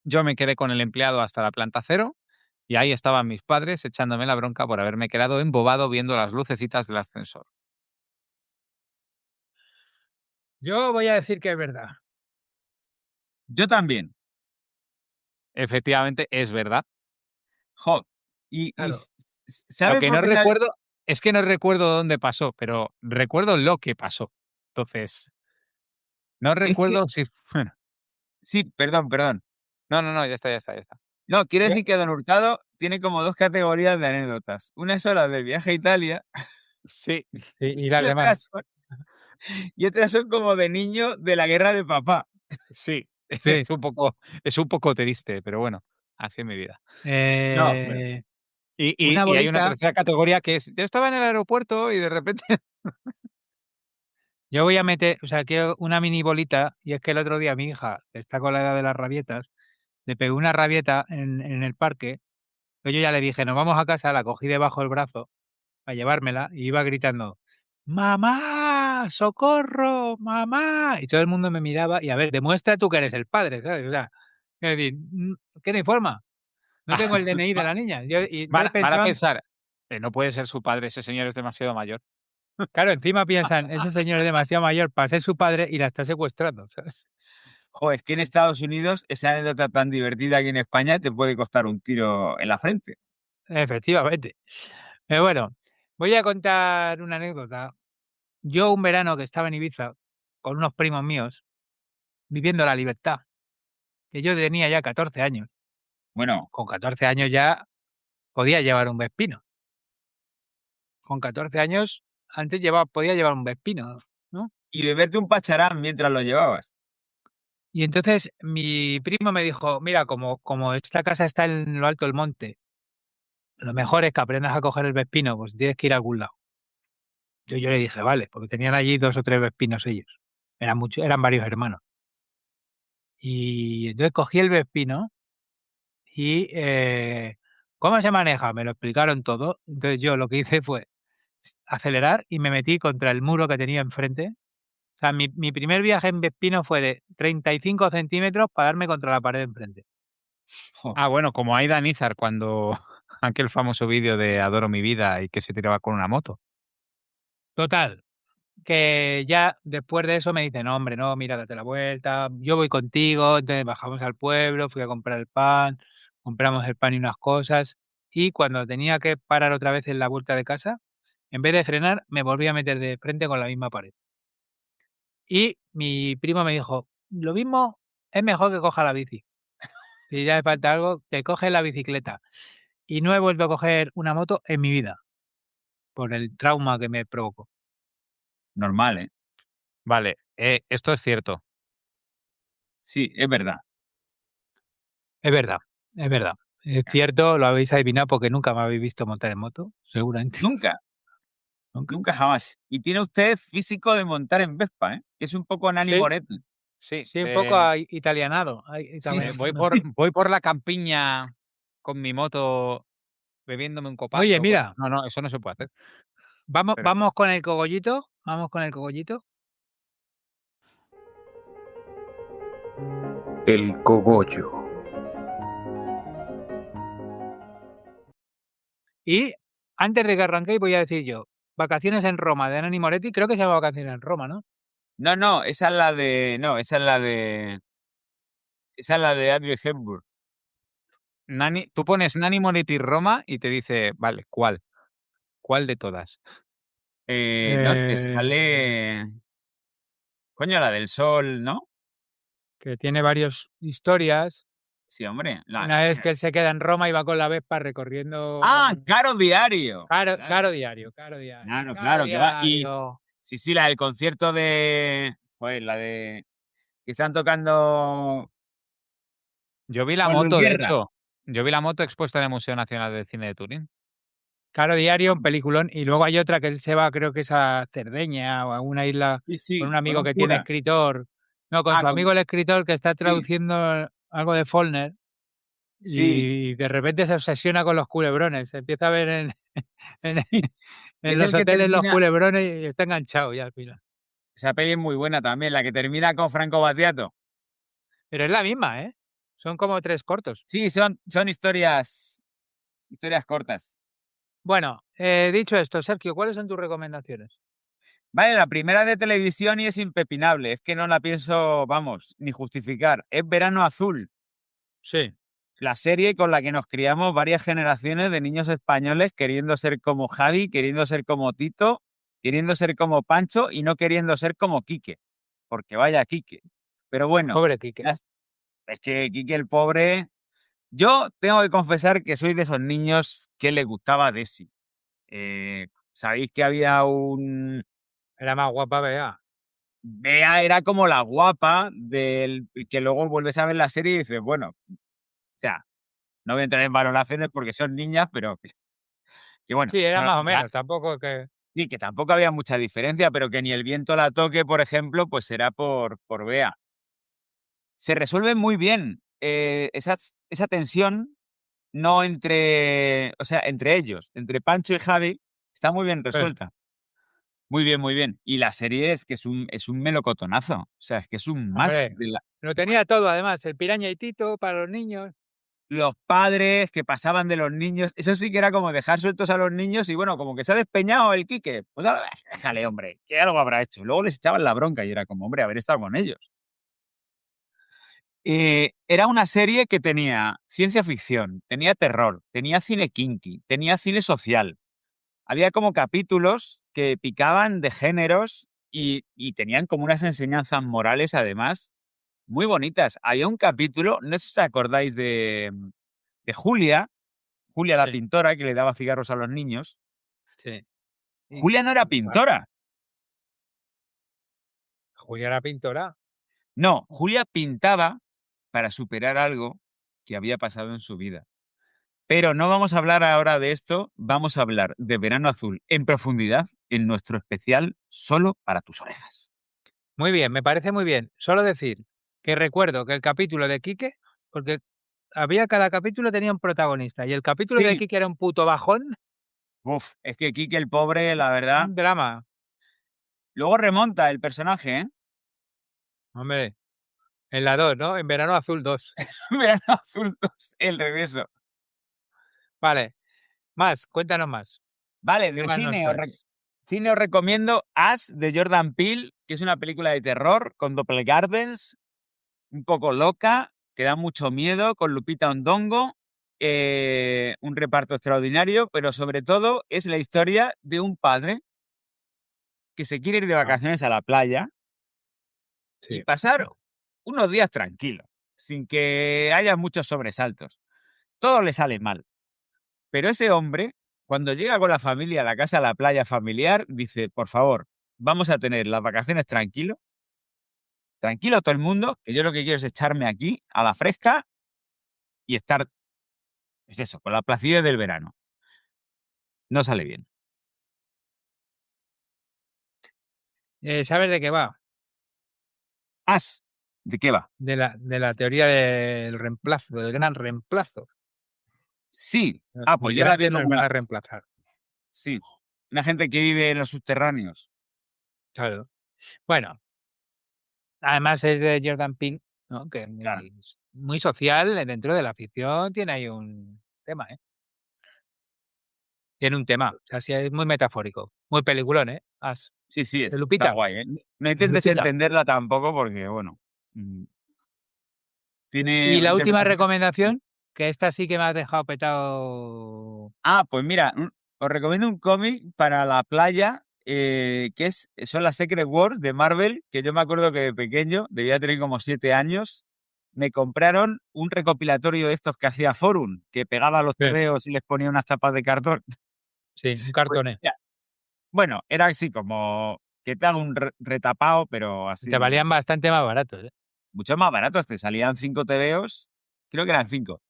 Yo me quedé con el empleado hasta la planta 0 y ahí estaban mis padres echándome la bronca por haberme quedado embobado viendo las lucecitas del ascensor. Yo voy a decir que es verdad. Yo también. Efectivamente, es verdad. Jo, y Claro. Lo ¿sabes que por no qué? recuerdo es que no recuerdo dónde pasó, pero recuerdo lo que pasó. Entonces, no Es que, recuerdo si... Bueno, sí, perdón. no, ya está. No, quiero Yo- decir que Don Hurtado tiene como 2 categorías de anécdotas. Una es la del viaje a Italia Sí, y las y demás. otras son como de niño de la guerra de papá. sí. Sí. Es un poco triste, pero bueno, así es mi vida. No, pero Y una hay una bolita. tercera categoría que es, yo estaba en el aeropuerto y de repente... Yo voy a meter, o sea, quiero una mini bolita, y es que el otro día mi hija, que está con la edad de las rabietas, le pegó una rabieta en el parque. Pues yo ya le dije, nos vamos a casa, la cogí debajo del brazo a llevármela y iba gritando, ¡mamá! ¡Socorro! ¡Mamá! Y todo el mundo me miraba y a ver, demuestra tú que eres el padre, ¿sabes? O sea, es decir, ¿qué no hay forma? No tengo el DNI de la niña. Y entonces Van a pensaban, pensar, no puede ser su padre, ese señor es demasiado mayor. claro, encima piensan, ese señor es demasiado mayor para ser su padre y la está secuestrando, ¿sabes? Joder, es que en Estados Unidos esa anécdota tan divertida aquí en España te puede costar un tiro en la frente. Efectivamente. Pero bueno, voy a contar una anécdota. Yo un verano que estaba en Ibiza con unos primos míos, viviendo la libertad, que yo tenía ya 14 años. Bueno, Con 14 años ya podía llevar un Vespino. Con 14 años antes podía llevar un Vespino, ¿no? y beberte un pacharán mientras lo llevabas. Y entonces mi primo me dijo, mira, como esta casa está en lo alto del monte, lo mejor es que aprendas a coger el Vespino, pues tienes que ir a algún lado. Yo le dije, vale, porque tenían allí 2 o 3 Vespinos ellos. Eran varios hermanos. Y entonces cogí el Vespino y ¿cómo se maneja? Me lo explicaron todo. Entonces yo lo que hice fue acelerar y me metí contra el muro que tenía enfrente. O sea, mi primer viaje en Vespino fue de 35 centímetros para darme contra la pared de enfrente. Ah, bueno, como Aida Nizar cuando aquel famoso vídeo de Adoro mi vida y que se tiraba con una moto. Total, que ya después de eso me dicen, no, hombre, no, mira, date la vuelta, yo voy contigo. Entonces bajamos al pueblo, fui a comprar el pan, compramos el pan y unas cosas, y cuando tenía que parar otra vez en la vuelta de casa, en vez de frenar, me volví a meter de frente con la misma pared. Y mi primo me dijo, lo mismo es mejor que coja la bici. Si ya me falta algo, te coges la bicicleta. Y no he vuelto a coger una moto en mi vida, por el trauma que me provocó. Normal, ¿eh? Vale, esto es cierto. Sí, es verdad. Es verdad, es verdad. Es cierto, lo habéis adivinado porque nunca me habéis visto montar en moto, seguramente. Nunca, nunca jamás. Y tiene usted físico de montar en Vespa, ¿eh? Que es un poco Nani Sí, Moretti. Sí, sí, un poco italianado. Sí, sí. voy por la campiña con mi moto bebiéndome un copazo. Oye, mira, No, eso no se puede hacer. Pero- vamos con el cogollito, vamos con el cogollito. El cogollo. Y antes de que arranquéis voy a decir yo, Vacaciones en Roma de Nani Moretti, creo que se llama Vacaciones en Roma, ¿no? No, esa es la de. No, esa es la de. Esa es la de Audrey Hepburn. Tú pones Nani Moretti Roma y te dice, vale, ¿cuál? ¿Cuál de todas? No, te sale. Coño, la del sol, ¿no? Que tiene varias historias. Sí, hombre. Una vez que él se queda en Roma y va con la Vespa recorriendo. ¡Ah! ¡Caro Diario! Caro diario, caro diario. Claro, Caro claro, que va. Y. diario. Sí, la del concierto de. Joder, la de. Que están tocando. Yo vi la Juan Luis moto, de Guerra. hecho. Yo vi la moto expuesta en el Museo Nacional de Cine de Turín. Caro diario, un peliculón. Y luego hay otra que él se va, creo que es a Cerdeña o a una isla Sí, con un con amigo un que tiene cura. escritor. No, con su amigo el escritor que está traduciendo algo de Faulkner. Sí. Y de repente se obsesiona con los culebrones. Se empieza a ver en Es los el que hoteles los termina. culebrones y está enganchado ya al final. Esa peli es muy buena también, la que termina con Franco Battiato. Pero es la misma, ¿eh? Son como 3 cortos. Sí, son historias cortas. Bueno, dicho esto, Sergio, ¿cuáles son tus recomendaciones? Vale, la primera de televisión y es impepinable. Es que no la pienso, vamos, ni justificar. Es Verano Azul. Sí. La serie con la que nos criamos varias generaciones de niños españoles queriendo ser como Javi, queriendo ser como Tito, queriendo ser como Pancho y no queriendo ser como Quique. Porque vaya Quique. Pero bueno, Pobre Quique. es que Quique el pobre. Yo tengo que confesar que soy de esos niños que le gustaba Desi. Sabéis que había un. Era más guapa, Bea. Bea era como la guapa del que luego vuelves a ver la serie y dices, bueno, o sea, no voy a entrar en valoraciones porque son niñas, pero Que bueno, Sí, era no, más o ya- menos, tampoco que... sí, que tampoco había mucha diferencia, pero que ni el viento la toque, por ejemplo, pues será por Bea. Se resuelve muy bien esa tensión, no entre, o sea, entre ellos, entre Pancho y Javi, está muy bien resuelta. Muy bien, muy bien. Y la serie es que es un melocotonazo. O sea, es que es un más Hombre, lo tenía todo, además, el Piraña y Tito para los niños. los padres que pasaban de los niños. Eso sí que era como dejar sueltos a los niños y bueno, como que se ha despeñado el Quique. Pues ahora, déjale, hombre, que algo habrá hecho. Luego les echaban la bronca y era como, hombre, haber estado con ellos. Era una serie que tenía ciencia ficción, tenía terror, tenía cine kinky, tenía cine social. Había como capítulos que picaban de géneros y tenían como unas enseñanzas morales, además, muy bonitas. Había un capítulo, no sé si os acordáis de Julia la Sí. pintora que le daba cigarros a los niños. Sí. Julia no era pintora. Julia era pintora. No, Julia pintaba para superar algo que había pasado en su vida. Pero no vamos a hablar ahora de esto, vamos a hablar de Verano Azul en profundidad en nuestro especial Solo para tus orejas. Muy bien, me parece muy bien. Solo decir que recuerdo que el capítulo de Quique, porque cada capítulo tenía un protagonista, y el capítulo de Sí. Quique era un puto bajón, Uf, es que Quique el pobre, la verdad. un drama. Luego remonta el personaje, ¿eh? Hombre, en la 2, ¿no? En Verano Azul 2. Verano Azul 2, el regreso. Vale, más, cuéntanos más. Vale, ¿Qué de más nos traes? cine os recomiendo As de Jordan Peele, que es una película de terror con doppelgangers, un poco loca, que da mucho miedo, con Lupita Ondongo, un reparto extraordinario, pero sobre todo es la historia de un padre que se quiere ir de vacaciones a la playa y Sí. pasar unos días tranquilos, sin que haya muchos sobresaltos. Todo le sale mal. Pero ese hombre, cuando llega con la familia a la casa, a la playa familiar, dice, por favor, vamos a tener las vacaciones tranquilo todo el mundo, que yo lo que quiero es echarme aquí a la fresca y estar, pues eso, con la placidez del verano. No sale bien. ¿Sabes de qué va? As, ¿de qué va? De la teoría del reemplazo, del gran reemplazo. Sí. Los Pues ya la vi migrantes en nos alguna. van a reemplazar. Sí. Una gente que vive en los subterráneos. Claro. Bueno, además es de Jordan Peele, ¿no? Que es Claro. muy social dentro de la ficción, tiene ahí un tema, ¿eh? Tiene un tema, o sea, sí, es muy metafórico, muy peliculón, ¿eh? As, Sí, sí, de está Lupita, guay, ¿eh? No de intentes Lupita. entenderla tampoco porque, bueno, tiene Y una la última interpretación. recomendación, que esta sí que me has dejado petado. Pues mira, os recomiendo un cómic para la playa, son las Secret Wars de Marvel, que yo me acuerdo que de pequeño, debía tener como 7 años, me compraron un recopilatorio de estos que hacía Forum, que pegaba a los Sí, tebeos y les ponía unas tapas de cartón. sí, un Pues, cartón, ya. Bueno, era así como que te haga un retapado, pero y te así, valían bastante más baratos, ¿eh? mucho más baratos, te salían 5 tebeos, creo que eran 5.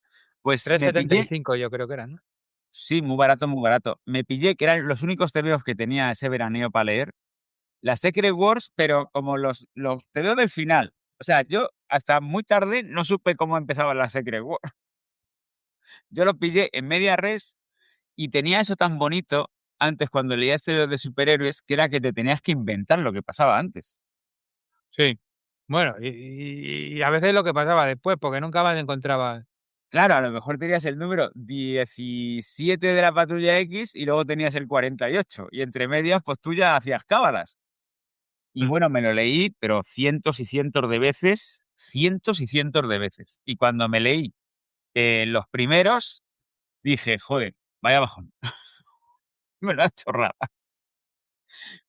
Pues me pillé. 3,75 yo creo que eran, ¿no? Sí, muy barato, muy barato. Me pillé, que eran los únicos tebeos que tenía ese veraneo para leer, la Secret Wars, pero como los tebeos del final. O sea, yo hasta muy tarde no supe cómo empezaba la Secret Wars. Yo lo pillé en media res y tenía eso tan bonito antes cuando leías tebeos de superhéroes, que era que te tenías que inventar lo que pasaba antes. Sí. Bueno, y a veces lo que pasaba después, porque nunca más encontraba. Claro, a lo mejor tenías el número 17 de la Patrulla X y luego tenías el 48. Y entre medias, pues tú ya hacías cábalas. Y bueno, me lo leí, pero cientos y cientos de veces, cientos y cientos de veces. Y cuando me leí los primeros, dije, joder, vaya bajón. Me la chorrada.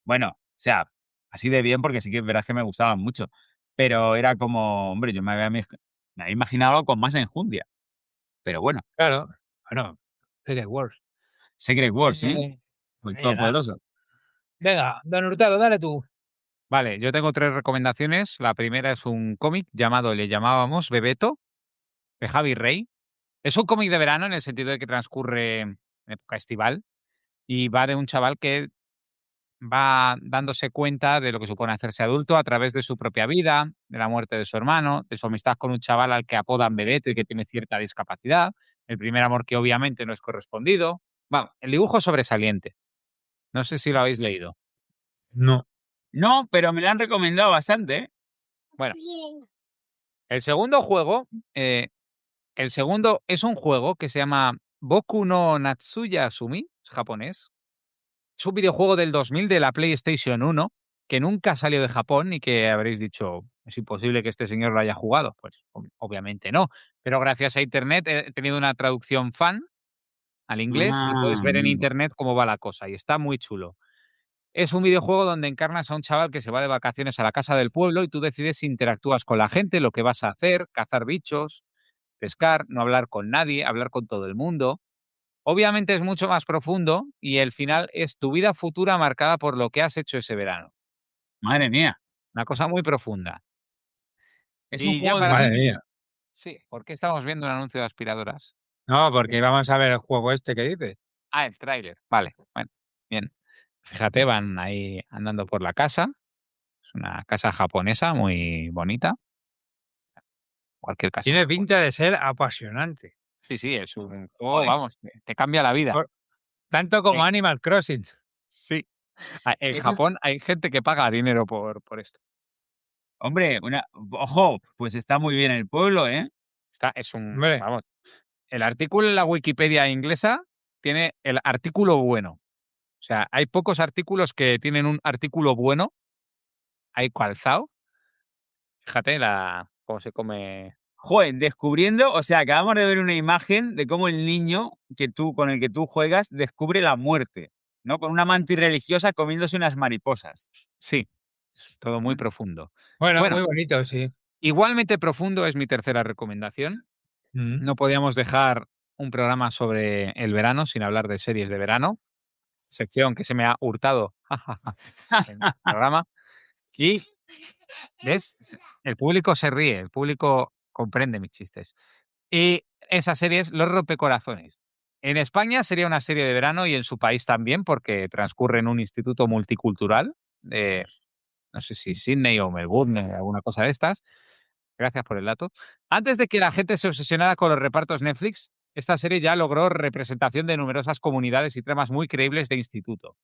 Bueno, o sea, así de bien, porque sí que es verdad que me gustaban mucho. Pero era como, hombre, yo me había imaginado con más enjundia. Pero bueno, Claro, bueno, Secret Wars. Secret Wars, ¿sí? Muy Ahí era. todopoderoso. Venga, don Hurtado, dale tú. Vale, yo tengo 3 recomendaciones. La primera es un cómic llamado Le llamábamos Bebeto, de Javi Rey. Es un cómic de verano en el sentido de que transcurre en época estival. y va de un chaval que va dándose cuenta de lo que supone hacerse adulto a través de su propia vida, de la muerte de su hermano, de su amistad con un chaval al que apodan Bebeto y que tiene cierta discapacidad, el primer amor que obviamente no es correspondido. Vamos, el dibujo es sobresaliente. No sé si lo habéis leído. No. No, pero me lo han recomendado bastante, ¿eh? Bueno, el segundo juego, el segundo es un juego que se llama Boku no Natsuya Sumi, es japonés. Es un videojuego del 2000 de la PlayStation 1 que nunca salió de Japón y que habréis dicho, es imposible que este señor lo haya jugado. Pues obviamente no, pero gracias a Internet he tenido una traducción fan al inglés y puedes ver en amigo. Internet cómo va la cosa y está muy chulo. Es un videojuego donde encarnas a un chaval que se va de vacaciones a la casa del pueblo y tú decides si interactúas con la gente, lo que vas a hacer, cazar bichos, pescar, no hablar con nadie, hablar con todo el mundo. Obviamente es mucho más profundo y el final es tu vida futura marcada por lo que has hecho ese verano. Madre mía. Una cosa muy profunda. Es Y un ya juego para... Madre difícil. mía. Sí, ¿por qué estamos viendo un anuncio de aspiradoras? No, porque vamos a ver el juego este que dices. Ah, el tráiler. Vale, bueno, bien. Fíjate, van ahí andando por la casa. Es una casa japonesa muy bonita. Cualquier casa. Tiene pinta de ser apasionante. Sí, sí, es un juego, vamos, te cambia la vida. Tanto como Animal Crossing. Sí. En Eso es- Japón hay gente que paga dinero por esto. Hombre, ojo, pues está muy bien el pueblo, ¿eh? Es un, Hombre. vamos, el artículo en la Wikipedia inglesa tiene el artículo bueno. O sea, hay pocos artículos que tienen un artículo bueno. Hay calzado. Fíjate cómo se come. Joder, descubriendo, o sea, acabamos de ver una imagen de cómo el niño con el que tú juegas descubre la muerte, ¿no? Con una mantis religiosa comiéndose unas mariposas. Sí, todo muy profundo. Bueno, Bueno, muy bonito, sí. igualmente profundo es mi tercera recomendación. No podíamos dejar un programa sobre el verano sin hablar de series de verano. Sección que se me ha hurtado en el programa. Y, ¿ves? El público se ríe, el público comprende mis chistes. Y esa serie es Los Rompecorazones. En España sería una serie de verano y en su país también, porque transcurre en un instituto multicultural de, no sé si Sydney o Melbourne, alguna cosa de estas. Gracias por el dato. Antes de que la gente se obsesionara con los repartos Netflix, esta serie ya logró representación de numerosas comunidades y tramas muy creíbles de instituto.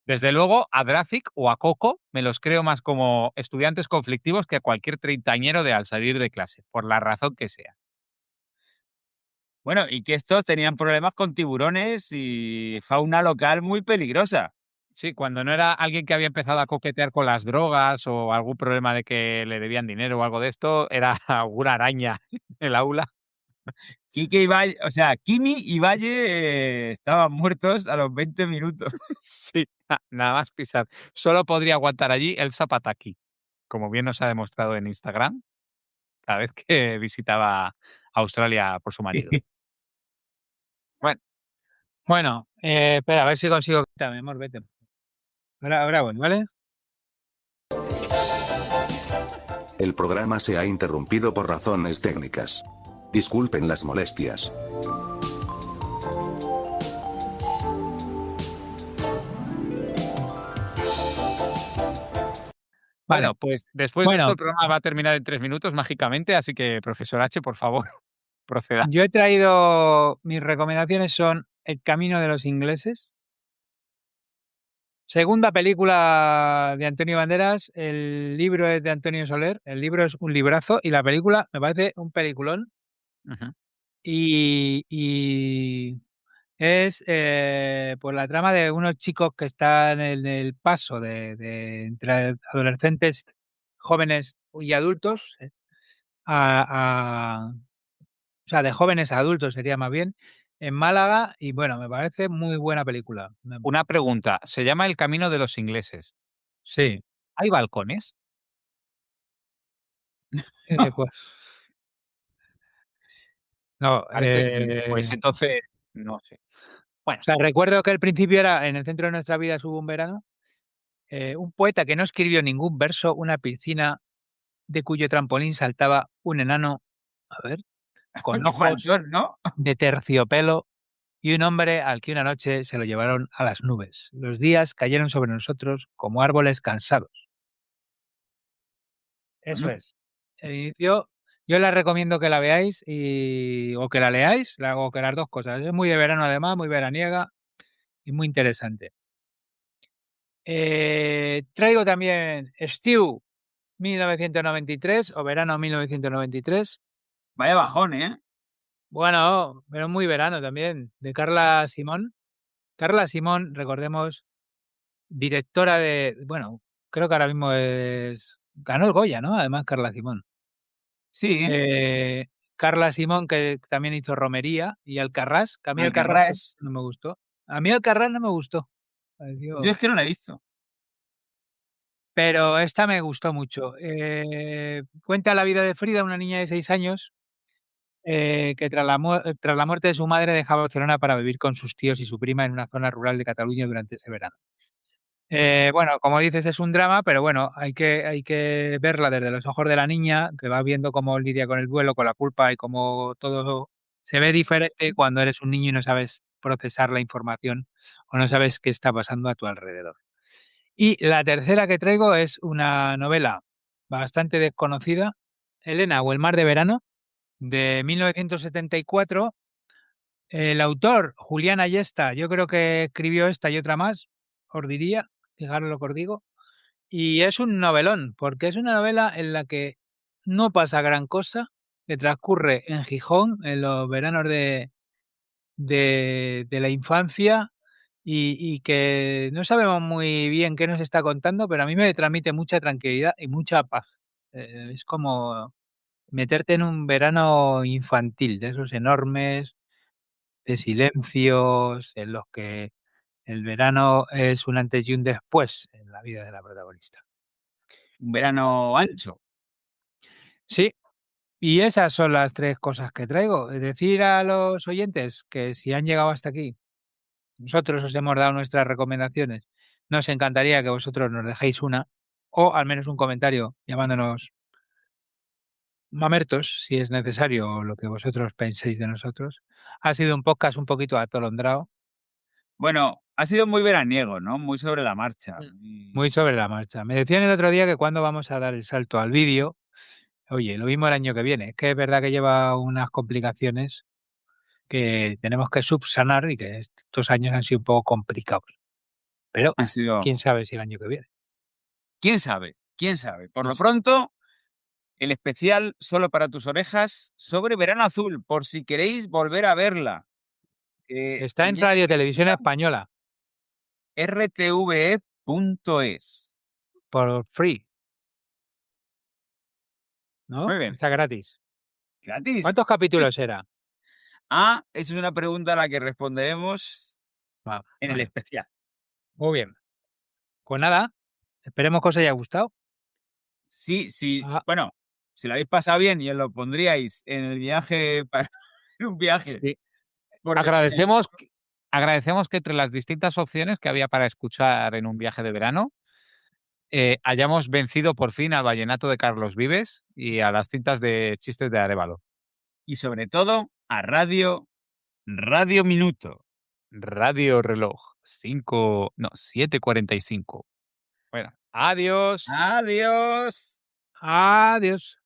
Desde luego, a Dracic o a Coco me los creo más como estudiantes conflictivos que a cualquier treintañero de al salir de clase, por la razón que sea. Bueno, y que estos tenían problemas con tiburones y fauna local muy peligrosa. Sí, cuando no era alguien que había empezado a coquetear con las drogas o algún problema de que le debían dinero o algo de esto, era alguna araña en el aula. Kimi y Valle estaban muertos a los 20 minutos. Sí, nada más pisar. Solo podría aguantar allí el Zapataki, como bien nos ha demostrado en Instagram, cada vez que visitaba Australia por su marido. Bueno, espera, a ver si consigo quitarme, amor, vete. Ahora voy, ¿vale? El programa se ha interrumpido por razones técnicas. Disculpen las molestias. Bueno, pues después de Bueno. esto el programa va a terminar en 3 minutos mágicamente, así que, profesor H, por favor, proceda. Yo he traído, mis recomendaciones son El camino de los ingleses. Segunda película de Antonio Banderas, el libro es de Antonio Soler, el libro es un librazo y la película me parece un peliculón. Ujú. Y es pues la trama de unos chicos que están en el paso de entre adolescentes, jóvenes y adultos, o sea, de jóvenes a adultos sería más bien, en Málaga, y bueno, me parece muy buena película. Una pregunta, se llama El camino de los ingleses. Sí. ¿Hay balcones? Pues, no, Pues entonces, no sé. Bueno, o sea, recuerdo que al principio era, en el centro de nuestra vida hubo un verano, un poeta que no escribió ningún verso, una piscina de cuyo trampolín saltaba un enano, a ver, con Qué ojos faltón, ¿no? de terciopelo y un hombre al que una noche se lo llevaron a las nubes. Los días cayeron sobre nosotros como árboles cansados. Eso Bueno. es. El inicio, yo la recomiendo que la veáis o que la leáis, o que las dos cosas. Es muy de verano además, muy veraniega y muy interesante. Traigo también Stew 1993 o verano 1993. Vaya bajón, ¿eh? Bueno, pero muy verano también, de Carla Simón. Carla Simón, recordemos, directora bueno, creo que ahora mismo ganó el Goya, ¿no? Además, Carla Simón. Sí. Carla Simón, que también hizo Romería, y Alcarrás, que a mí Alcarrás. no me gustó. A mí Alcarrás no me gustó. Yo es que no la he visto. Pero esta me gustó mucho. Cuenta la vida de Frida, una niña de 6 años, que tras la muerte de su madre deja Barcelona para vivir con sus tíos y su prima en una zona rural de Cataluña durante ese verano. Bueno, como dices, es un drama, pero bueno, hay que verla desde los ojos de la niña, que va viendo cómo lidia con el duelo, con la culpa y cómo todo se ve diferente cuando eres un niño y no sabes procesar la información o no sabes qué está pasando a tu alrededor. Y la tercera que traigo es una novela bastante desconocida, Elena o el mar de verano, de 1974. El autor, Julián Ayesta, yo creo que escribió esta y otra más, os diría, fijaros lo que os digo. Y es un novelón, porque es una novela en la que no pasa gran cosa, que transcurre en Gijón, en los veranos de la infancia, y que no sabemos muy bien qué nos está contando, pero a mí me transmite mucha tranquilidad y mucha paz. Es como meterte en un verano infantil, de esos enormes, de silencios, en los que el verano es un antes y un después en la vida de la protagonista. Un verano ancho. Sí, y esas son las 3 cosas que traigo. Es decir a los oyentes que si han llegado hasta aquí, nosotros os hemos dado nuestras recomendaciones. Nos encantaría que vosotros nos dejéis una o al menos un comentario llamándonos mamertos, si es necesario, o lo que vosotros penséis de nosotros. Ha sido un podcast un poquito atolondrado. Bueno, ha sido muy veraniego, ¿no? Muy sobre la marcha. Muy sobre la marcha. Me decían el otro día que cuando vamos a dar el salto al vídeo, oye, lo mismo el año que viene. Es que es verdad que lleva unas complicaciones que tenemos que subsanar y que estos años han sido un poco complicados. Pero Han sido... quién sabe si el año que viene. ¿Quién sabe? ¿Quién sabe? Por lo pronto, el especial Solo para tus orejas sobre Verano Azul, por si queréis volver a verla. Está en Radio Televisión Española. rtve.es. Por free. ¿No? Muy bien. Está gratis. ¿Gratis? ¿Cuántos capítulos era? Ah, esa es una pregunta a la que responderemos en el especial. Muy bien. Pues nada, esperemos que os haya gustado. Sí, sí. Bueno, si lo habéis pasado bien y os lo pondríais en el viaje para un viaje. Sí. Agradecemos que entre las distintas opciones que había para escuchar en un viaje de verano, hayamos vencido por fin al vallenato de Carlos Vives y a las cintas de chistes de Arévalo. Y sobre todo a Radio Minuto. Radio Reloj 7:45. Bueno, adiós. Adiós. Adiós.